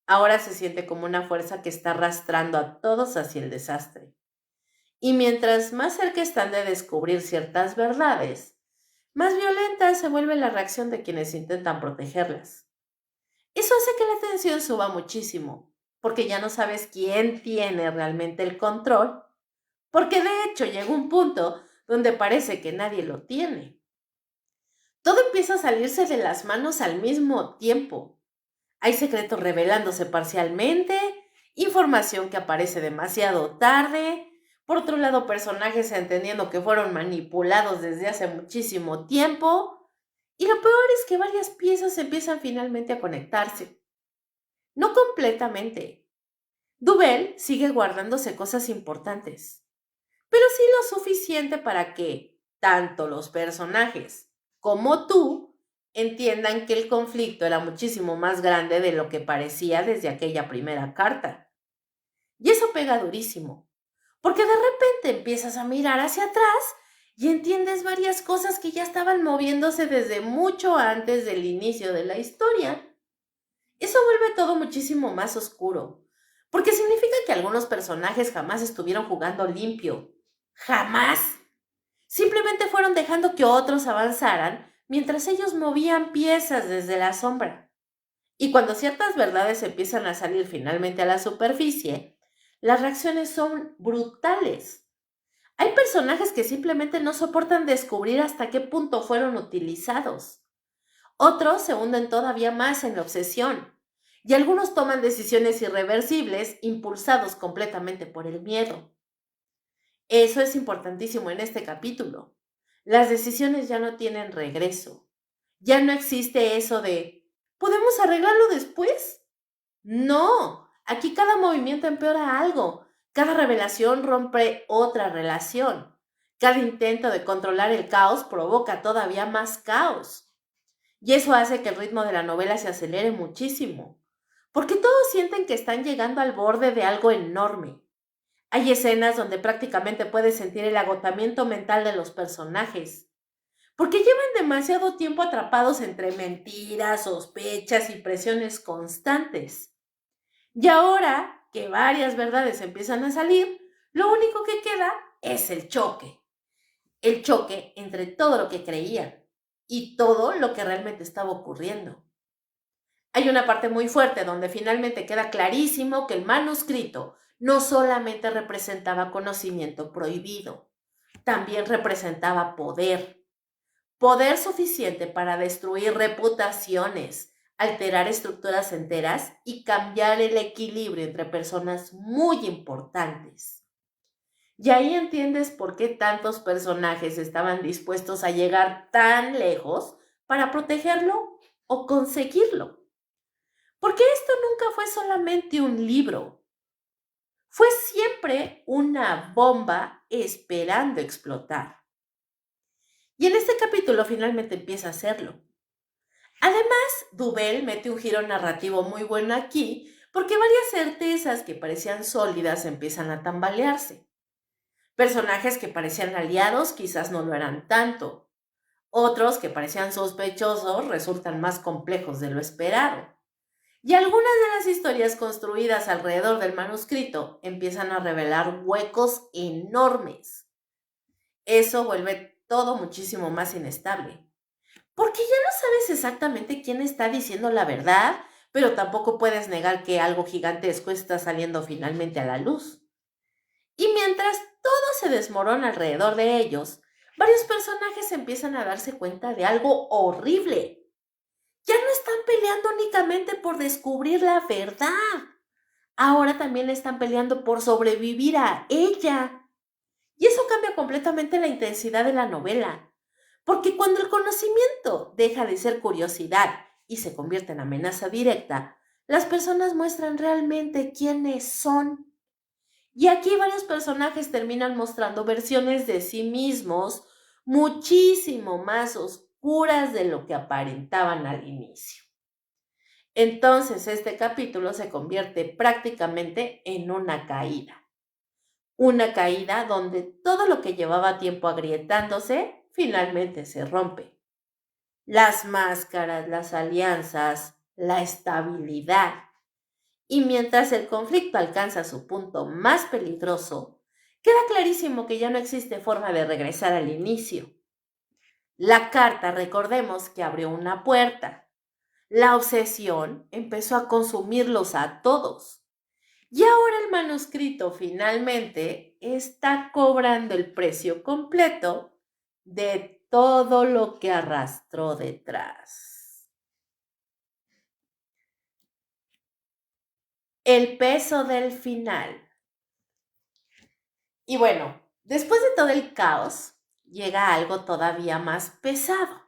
Ahora se siente como una fuerza que está arrastrando a todos hacia el desastre. Y mientras más cerca están de descubrir ciertas verdades, más violenta se vuelve la reacción de quienes intentan protegerlas. Eso hace que la tensión suba muchísimo, porque ya no sabes quién tiene realmente el control, porque de hecho llega un punto donde parece que nadie lo tiene. Todo empieza a salirse de las manos al mismo tiempo. Hay secretos revelándose parcialmente, información que aparece demasiado tarde, por otro lado personajes entendiendo que fueron manipulados desde hace muchísimo tiempo, y lo peor es que varias piezas empiezan finalmente a conectarse. No completamente. Dubel sigue guardándose cosas importantes, pero sí lo suficiente para que tanto los personajes como tú entiendan que el conflicto era muchísimo más grande de lo que parecía desde aquella primera carta. Y eso pega durísimo, porque de repente empiezas a mirar hacia atrás y entiendes varias cosas que ya estaban moviéndose desde mucho antes del inicio de la historia. Eso vuelve todo muchísimo más oscuro, porque significa que algunos personajes jamás estuvieron jugando limpio. Jamás. Simplemente fueron dejando que otros avanzaran mientras ellos movían piezas desde la sombra. Y cuando ciertas verdades empiezan a salir finalmente a la superficie, las reacciones son brutales. Hay personajes que simplemente no soportan descubrir hasta qué punto fueron utilizados. Otros se hunden todavía más en la obsesión. Y algunos toman decisiones irreversibles impulsados completamente por el miedo. Eso es importantísimo en este capítulo. Las decisiones ya no tienen regreso. Ya no existe eso de ¿podemos arreglarlo después? No, aquí cada movimiento empeora algo. Cada revelación rompe otra relación. Cada intento de controlar el caos provoca todavía más caos. Y eso hace que el ritmo de la novela se acelere muchísimo. Porque todos sienten que están llegando al borde de algo enorme. Hay escenas donde prácticamente puedes sentir el agotamiento mental de los personajes, porque llevan demasiado tiempo atrapados entre mentiras, sospechas y presiones constantes. Y ahora que varias verdades empiezan a salir, lo único que queda es el choque entre todo lo que creían y todo lo que realmente estaba ocurriendo. Hay una parte muy fuerte donde finalmente queda clarísimo que el manuscrito no solamente representaba conocimiento prohibido, también representaba poder. Poder suficiente para destruir reputaciones, alterar estructuras enteras y cambiar el equilibrio entre personas muy importantes. Y ahí entiendes por qué tantos personajes estaban dispuestos a llegar tan lejos para protegerlo o conseguirlo. Porque esto nunca fue solamente un libro, fue siempre una bomba esperando explotar. Y en este capítulo finalmente empieza a hacerlo. Además, Dubel mete un giro narrativo muy bueno aquí, porque varias certezas que parecían sólidas empiezan a tambalearse. Personajes que parecían aliados quizás no lo eran tanto. Otros que parecían sospechosos resultan más complejos de lo esperado. Y algunas de las historias construidas alrededor del manuscrito empiezan a revelar huecos enormes. Eso vuelve todo muchísimo más inestable. Porque ya no sabes exactamente quién está diciendo la verdad, pero tampoco puedes negar que algo gigantesco está saliendo finalmente a la luz. Y mientras todo se desmorona alrededor de ellos, varios personajes empiezan a darse cuenta de algo horrible. Ya no están peleando únicamente por descubrir la verdad. Ahora también están peleando por sobrevivir a ella. Y eso cambia completamente la intensidad de la novela. Porque cuando el conocimiento deja de ser curiosidad y se convierte en amenaza directa, las personas muestran realmente quiénes son. Y aquí varios personajes terminan mostrando versiones de sí mismos muchísimo más oscuras de lo que aparentaban al inicio. Entonces este capítulo se convierte prácticamente en una caída. Una caída donde todo lo que llevaba tiempo agrietándose finalmente se rompe. Las máscaras, las alianzas, la estabilidad. Y mientras el conflicto alcanza su punto más peligroso, queda clarísimo que ya no existe forma de regresar al inicio. La carta, recordemos que abrió una puerta. La obsesión empezó a consumirlos a todos. Y ahora el manuscrito finalmente está cobrando el precio completo de todo lo que arrastró detrás. El peso del final. Y bueno, después de todo el caos, llega algo todavía más pesado: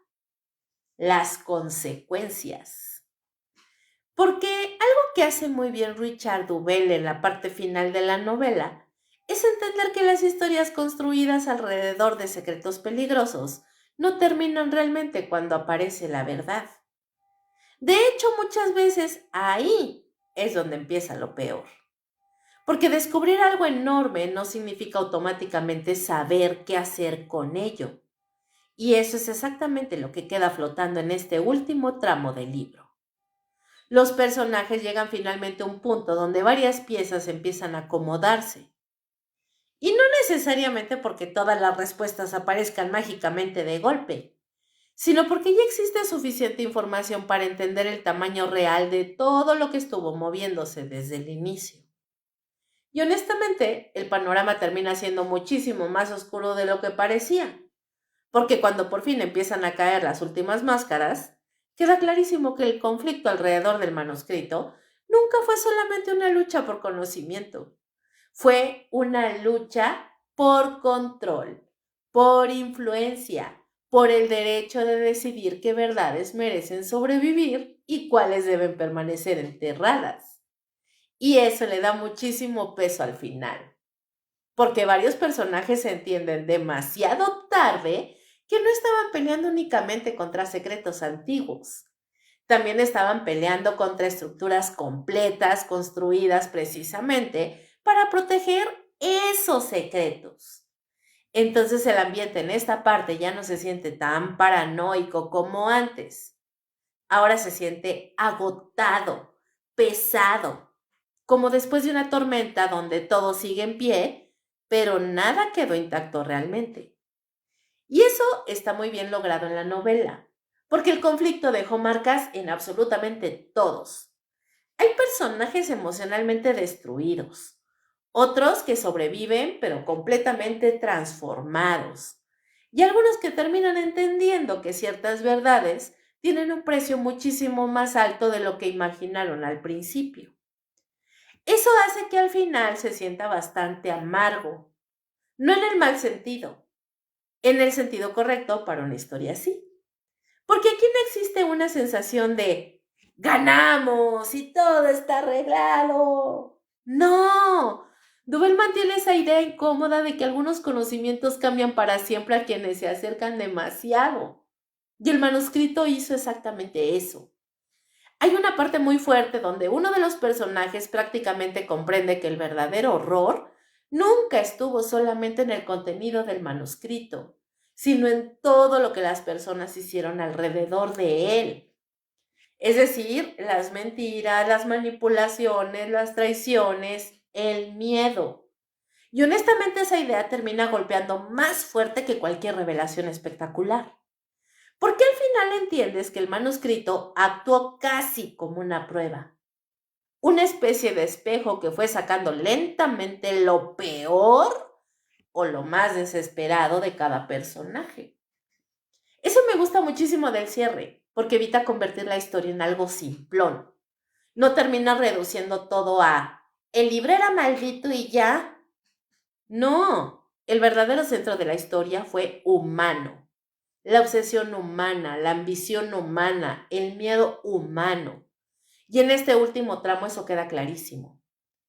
las consecuencias. Porque algo que hace muy bien Richard Duvell en la parte final de la novela es entender que las historias construidas alrededor de secretos peligrosos no terminan realmente cuando aparece la verdad. De hecho, muchas veces ahí es donde empieza lo peor. Porque descubrir algo enorme no significa automáticamente saber qué hacer con ello. Y eso es exactamente lo que queda flotando en este último tramo del libro. Los personajes llegan finalmente a un punto donde varias piezas empiezan a acomodarse. Y no necesariamente porque todas las respuestas aparezcan mágicamente de golpe, sino porque ya existe suficiente información para entender el tamaño real de todo lo que estuvo moviéndose desde el inicio. Y honestamente, el panorama termina siendo muchísimo más oscuro de lo que parecía, porque cuando por fin empiezan a caer las últimas máscaras, queda clarísimo que el conflicto alrededor del manuscrito nunca fue solamente una lucha por conocimiento, fue una lucha por control, por influencia, por el derecho de decidir qué verdades merecen sobrevivir y cuáles deben permanecer enterradas. Y eso le da muchísimo peso al final, porque varios personajes se entienden demasiado tarde que no estaban peleando únicamente contra secretos antiguos. También estaban peleando contra estructuras completas construidas precisamente para proteger esos secretos. Entonces el ambiente en esta parte ya no se siente tan paranoico como antes. Ahora se siente agotado, pesado, como después de una tormenta donde todo sigue en pie, pero nada quedó intacto realmente. Y eso está muy bien logrado en la novela, porque el conflicto dejó marcas en absolutamente todos. Hay personajes emocionalmente destruidos, otros que sobreviven pero completamente transformados, y algunos que terminan entendiendo que ciertas verdades tienen un precio muchísimo más alto de lo que imaginaron al principio. Eso hace que al final se sienta bastante amargo, no en el mal sentido, en el sentido correcto para una historia así. Porque aquí no existe una sensación de ganamos y todo está arreglado. No. Duvel mantiene esa idea incómoda de que algunos conocimientos cambian para siempre a quienes se acercan demasiado. Y el manuscrito hizo exactamente eso. Hay una parte muy fuerte donde uno de los personajes prácticamente comprende que el verdadero horror nunca estuvo solamente en el contenido del manuscrito, sino en todo lo que las personas hicieron alrededor de él. Es decir, las mentiras, las manipulaciones, las traiciones, el miedo. Y honestamente esa idea termina golpeando más fuerte que cualquier revelación espectacular. Porque al final entiendes que el manuscrito actuó casi como una prueba, una especie de espejo que fue sacando lentamente lo peor o lo más desesperado de cada personaje. Eso me gusta muchísimo del cierre, porque evita convertir la historia en algo simplón. No termina reduciendo todo a el libro era maldito y ya. No, el verdadero centro de la historia fue humano. La obsesión humana, la ambición humana, el miedo humano. Y en este último tramo eso queda clarísimo.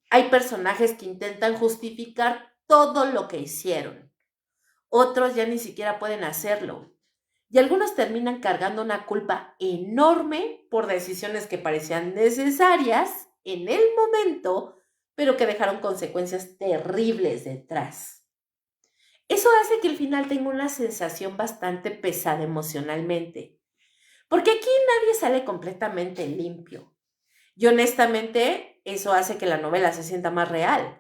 Hay personajes que intentan justificar todo lo que hicieron. Otros ya ni siquiera pueden hacerlo. Y algunos terminan cargando una culpa enorme por decisiones que parecían necesarias en el momento, pero que dejaron consecuencias terribles detrás. Eso hace que el final tenga una sensación bastante pesada emocionalmente, porque aquí nadie sale completamente limpio. Y honestamente, eso hace que la novela se sienta más real.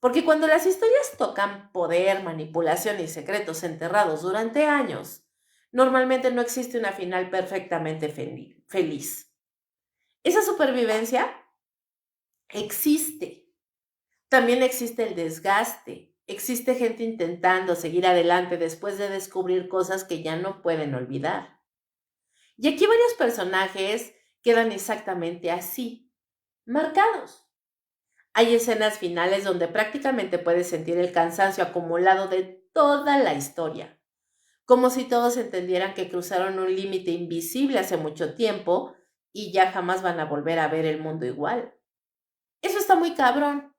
Porque cuando las historias tocan poder, manipulación y secretos enterrados durante años, normalmente no existe una final perfectamente feliz. Esa supervivencia existe. También existe el desgaste. Existe gente intentando seguir adelante después de descubrir cosas que ya no pueden olvidar. Y aquí varios personajes quedan exactamente así, marcados. Hay escenas finales donde prácticamente puedes sentir el cansancio acumulado de toda la historia, como si todos entendieran que cruzaron un límite invisible hace mucho tiempo y ya jamás van a volver a ver el mundo igual. Eso está muy cabrón,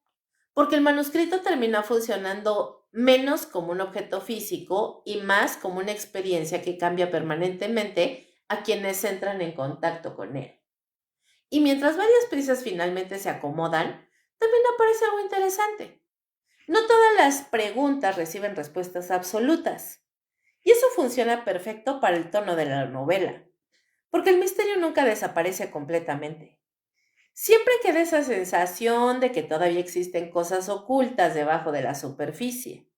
porque el manuscrito termina funcionando menos como un objeto físico y más como una experiencia que cambia permanentemente a quienes entran en contacto con él. Y mientras varias piezas finalmente se acomodan, también aparece algo interesante. No todas las preguntas reciben respuestas absolutas. Y eso funciona perfecto para el tono de la novela, porque el misterio nunca desaparece completamente. Siempre queda esa sensación de que todavía existen cosas ocultas debajo de la superficie.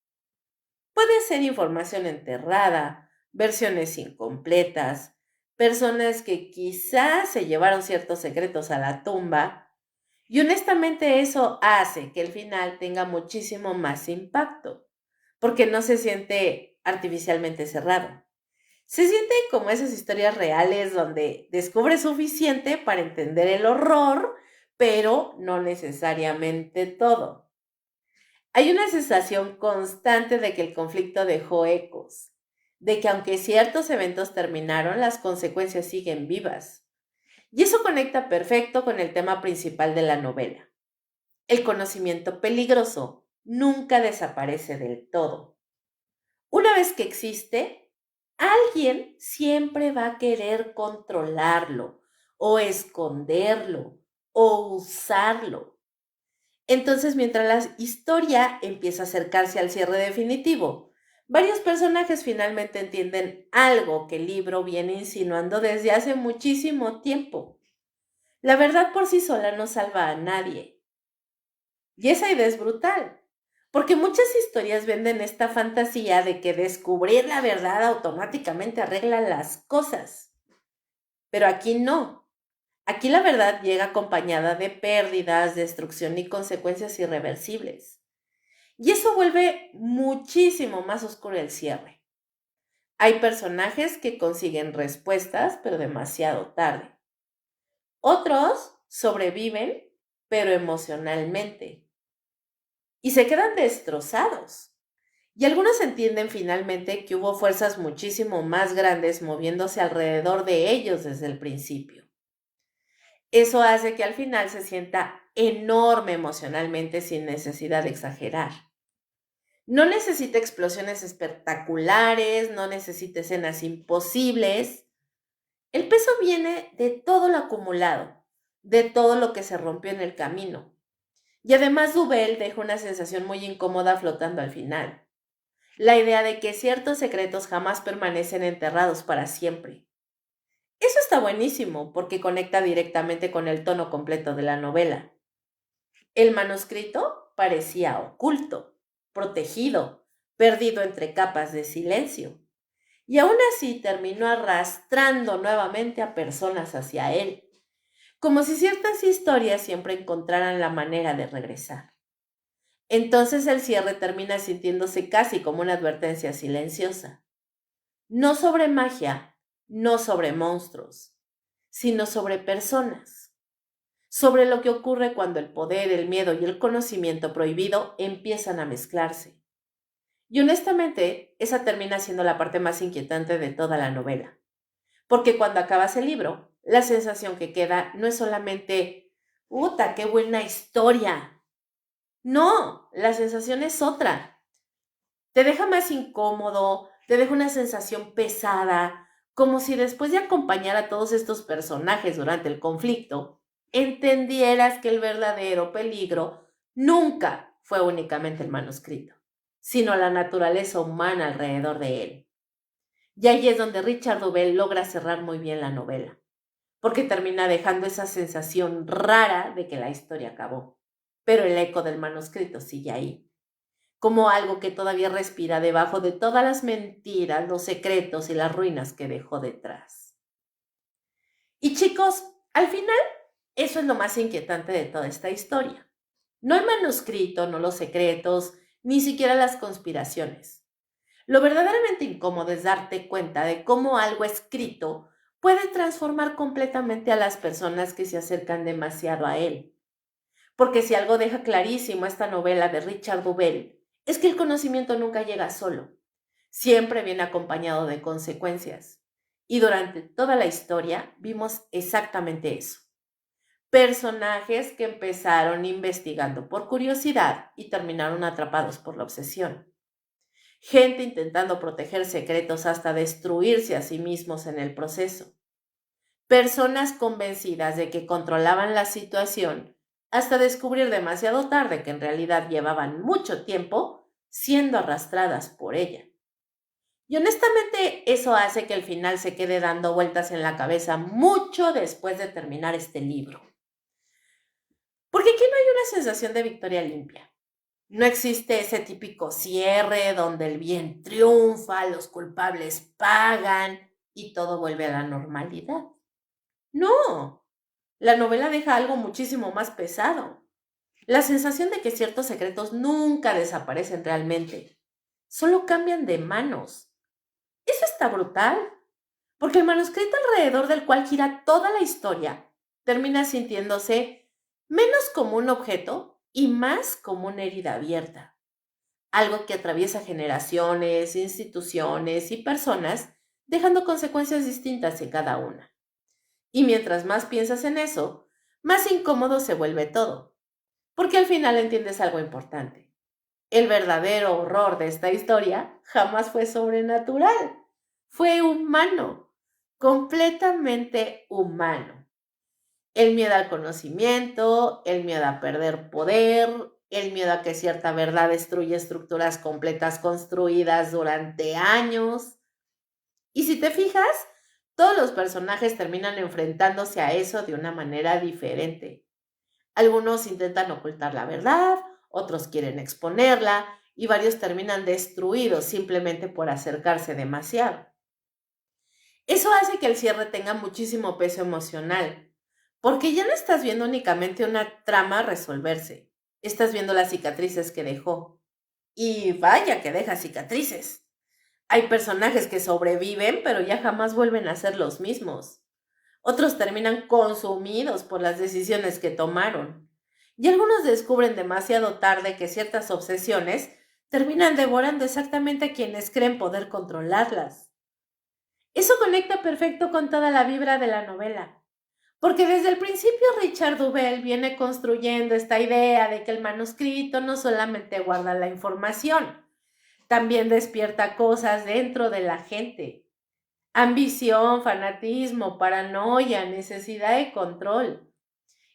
Puede ser información enterrada, versiones incompletas, personas que quizás se llevaron ciertos secretos a la tumba, y honestamente eso hace que el final tenga muchísimo más impacto, porque no se siente artificialmente cerrado. Se siente como esas historias reales donde descubres suficiente para entender el horror, pero no necesariamente todo. Hay una sensación constante de que el conflicto dejó ecos, de que aunque ciertos eventos terminaron, las consecuencias siguen vivas. Y eso conecta perfecto con el tema principal de la novela. El conocimiento peligroso nunca desaparece del todo. Una vez que existe, alguien siempre va a querer controlarlo o esconderlo o usarlo. Entonces, mientras la historia empieza a acercarse al cierre definitivo, varios personajes finalmente entienden algo que el libro viene insinuando desde hace muchísimo tiempo. La verdad por sí sola no salva a nadie. Y esa idea es brutal, porque muchas historias venden esta fantasía de que descubrir la verdad automáticamente arregla las cosas. Pero aquí no. Aquí la verdad llega acompañada de pérdidas, destrucción y consecuencias irreversibles. Y eso vuelve muchísimo más oscuro el cierre. Hay personajes que consiguen respuestas, pero demasiado tarde. Otros sobreviven, pero emocionalmente. Y se quedan destrozados. Y algunos entienden finalmente que hubo fuerzas muchísimo más grandes moviéndose alrededor de ellos desde el principio. Eso hace que al final se sienta enorme emocionalmente sin necesidad de exagerar. No necesita explosiones espectaculares, no necesita escenas imposibles. El peso viene de todo lo acumulado, de todo lo que se rompió en el camino. Y además Dubel deja una sensación muy incómoda flotando al final. La idea de que ciertos secretos jamás permanecen enterrados para siempre. Eso está buenísimo porque conecta directamente con el tono completo de la novela. El manuscrito parecía oculto, protegido, perdido entre capas de silencio, y aún así terminó arrastrando nuevamente a personas hacia él, como si ciertas historias siempre encontraran la manera de regresar. Entonces el cierre termina sintiéndose casi como una advertencia silenciosa. No sobre magia, no sobre monstruos, sino sobre personas, sobre lo que ocurre cuando el poder, el miedo y el conocimiento prohibido empiezan a mezclarse. Y honestamente, esa termina siendo la parte más inquietante de toda la novela, porque cuando acabas el libro, la sensación que queda no es solamente, ¡puta, qué buena historia! No, la sensación es otra. Te deja más incómodo, te deja una sensación pesada, como si después de acompañar a todos estos personajes durante el conflicto, entendieras que el verdadero peligro nunca fue únicamente el manuscrito, sino la naturaleza humana alrededor de él. Y ahí es donde Richard Dubell logra cerrar muy bien la novela, porque termina dejando esa sensación rara de que la historia acabó, pero el eco del manuscrito sigue ahí como algo que todavía respira debajo de todas las mentiras, los secretos y las ruinas que dejó detrás. Y chicos, al final, eso es lo más inquietante de toda esta historia. No el manuscrito, no los secretos, ni siquiera las conspiraciones. Lo verdaderamente incómodo es darte cuenta de cómo algo escrito puede transformar completamente a las personas que se acercan demasiado a él. Porque si algo deja clarísimo esta novela de Richard Dubell, es que el conocimiento nunca llega solo, siempre viene acompañado de consecuencias. Y durante toda la historia vimos exactamente eso. Personajes que empezaron investigando por curiosidad y terminaron atrapados por la obsesión. Gente intentando proteger secretos hasta destruirse a sí mismos en el proceso. Personas convencidas de que controlaban la situación hasta descubrir demasiado tarde que en realidad llevaban mucho tiempo siendo arrastradas por ella. Y honestamente eso hace que el final se quede dando vueltas en la cabeza mucho después de terminar este libro. Porque aquí no hay una sensación de victoria limpia. No existe ese típico cierre donde el bien triunfa, los culpables pagan y todo vuelve a la normalidad. No, la novela deja algo muchísimo más pesado. La sensación de que ciertos secretos nunca desaparecen realmente, solo cambian de manos. Eso está brutal, porque el manuscrito alrededor del cual gira toda la historia termina sintiéndose menos como un objeto y más como una herida abierta, algo que atraviesa generaciones, instituciones y personas, dejando consecuencias distintas en cada una. Y mientras más piensas en eso, más incómodo se vuelve todo, porque al final entiendes algo importante. El verdadero horror de esta historia jamás fue sobrenatural, fue humano, completamente humano. El miedo al conocimiento, el miedo a perder poder, el miedo a que cierta verdad destruya estructuras completas construidas durante años. Y si te fijas, todos los personajes terminan enfrentándose a eso de una manera diferente. Algunos intentan ocultar la verdad, otros quieren exponerla y varios terminan destruidos simplemente por acercarse demasiado. Eso hace que el cierre tenga muchísimo peso emocional, porque ya no estás viendo únicamente una trama resolverse, estás viendo las cicatrices que dejó. Y vaya que deja cicatrices. Hay personajes que sobreviven, pero ya jamás vuelven a ser los mismos. Otros terminan consumidos por las decisiones que tomaron. Y algunos descubren demasiado tarde que ciertas obsesiones terminan devorando exactamente a quienes creen poder controlarlas. Eso conecta perfecto con toda la vibra de la novela, porque desde el principio Richard Duvel viene construyendo esta idea de que el manuscrito no solamente guarda la información, también despierta cosas dentro de la gente. Ambición, fanatismo, paranoia, necesidad de control.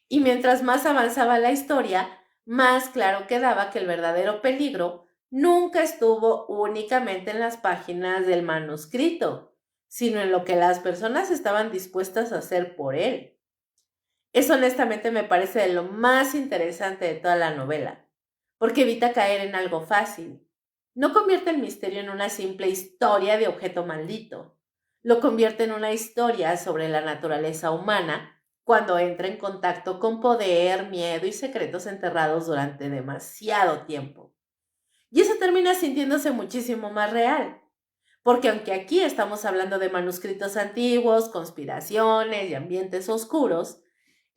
Y mientras más avanzaba la historia, más claro quedaba que el verdadero peligro nunca estuvo únicamente en las páginas del manuscrito, sino en lo que las personas estaban dispuestas a hacer por él. Eso honestamente me parece de lo más interesante de toda la novela, porque evita caer en algo fácil. No convierte el misterio en una simple historia de objeto maldito. Lo convierte en una historia sobre la naturaleza humana cuando entra en contacto con poder, miedo y secretos enterrados durante demasiado tiempo. Y eso termina sintiéndose muchísimo más real, porque aunque aquí estamos hablando de manuscritos antiguos, conspiraciones y ambientes oscuros,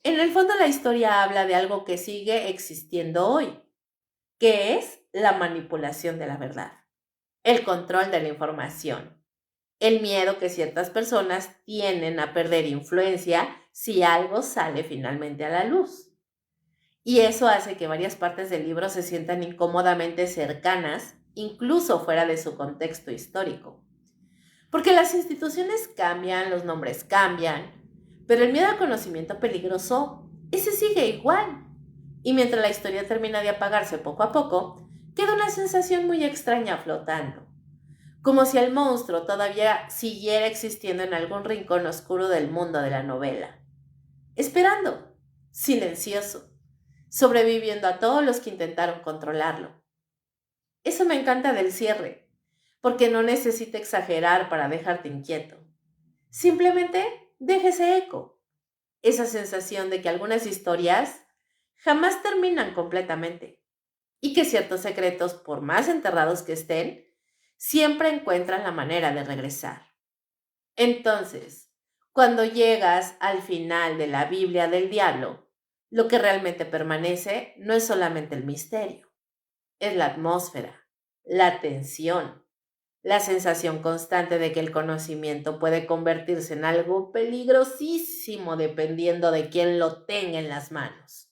en el fondo la historia habla de algo que sigue existiendo hoy, que es la manipulación de la verdad, el control de la información, el miedo que ciertas personas tienen a perder influencia si algo sale finalmente a la luz. Y eso hace que varias partes del libro se sientan incómodamente cercanas, incluso fuera de su contexto histórico. Porque las instituciones cambian, los nombres cambian, pero el miedo al conocimiento peligroso, ese sigue igual. Y mientras la historia termina de apagarse poco a poco, queda una sensación muy extraña flotando, como si el monstruo todavía siguiera existiendo en algún rincón oscuro del mundo de la novela, esperando, silencioso, sobreviviendo a todos los que intentaron controlarlo. Eso me encanta del cierre, porque no necesita exagerar para dejarte inquieto. Simplemente deja ese eco, esa sensación de que algunas historias jamás terminan completamente y que ciertos secretos, por más enterrados que estén, siempre encuentran la manera de regresar. Entonces, cuando llegas al final de la Biblia del Diablo, lo que realmente permanece no es solamente el misterio, es la atmósfera, la tensión, la sensación constante de que el conocimiento puede convertirse en algo peligrosísimo dependiendo de quién lo tenga en las manos.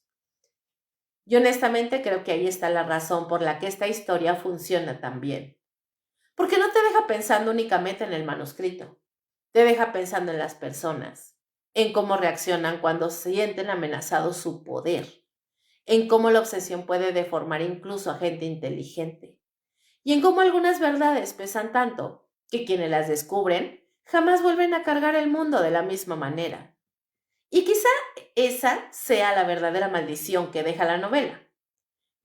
Y honestamente creo que ahí está la razón por la que esta historia funciona tan bien. Porque no te deja pensando únicamente en el manuscrito, te deja pensando en las personas, en cómo reaccionan cuando sienten amenazado su poder, en cómo la obsesión puede deformar incluso a gente inteligente, y en cómo algunas verdades pesan tanto que quienes las descubren jamás vuelven a cargar el mundo de la misma manera. Y quizá esa sea la verdadera maldición que deja la novela.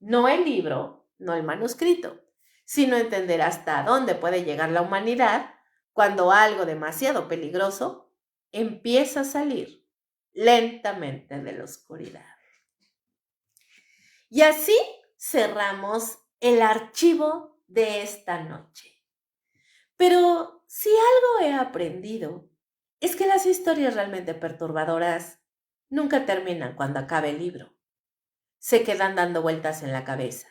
No el libro, no el manuscrito, sino entender hasta dónde puede llegar la humanidad cuando algo demasiado peligroso empieza a salir lentamente de la oscuridad. Y así cerramos el archivo de esta noche. Pero si algo he aprendido es que las historias realmente perturbadoras nunca terminan cuando acabe el libro. Se quedan dando vueltas en la cabeza,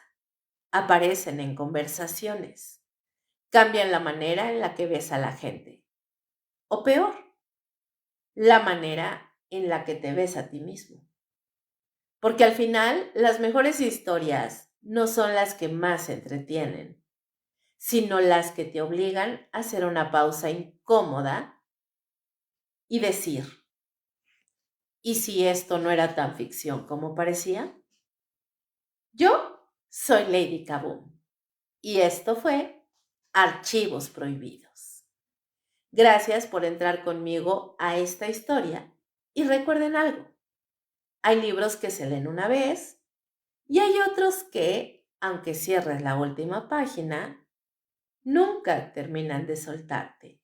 aparecen en conversaciones, cambian la manera en la que ves a la gente. O peor, la manera en la que te ves a ti mismo. Porque al final, las mejores historias no son las que más entretienen, sino las que te obligan a hacer una pausa incómoda y decir, ¿y si esto no era tan ficción como parecía? Yo soy Lady Kaboom y esto fue Archivos Prohibidos. Gracias por entrar conmigo a esta historia y recuerden algo, hay libros que se leen una vez y hay otros que, aunque cierres la última página, nunca terminan de soltarte.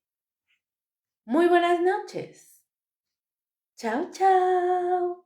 Muy buenas noches. Chao, chao.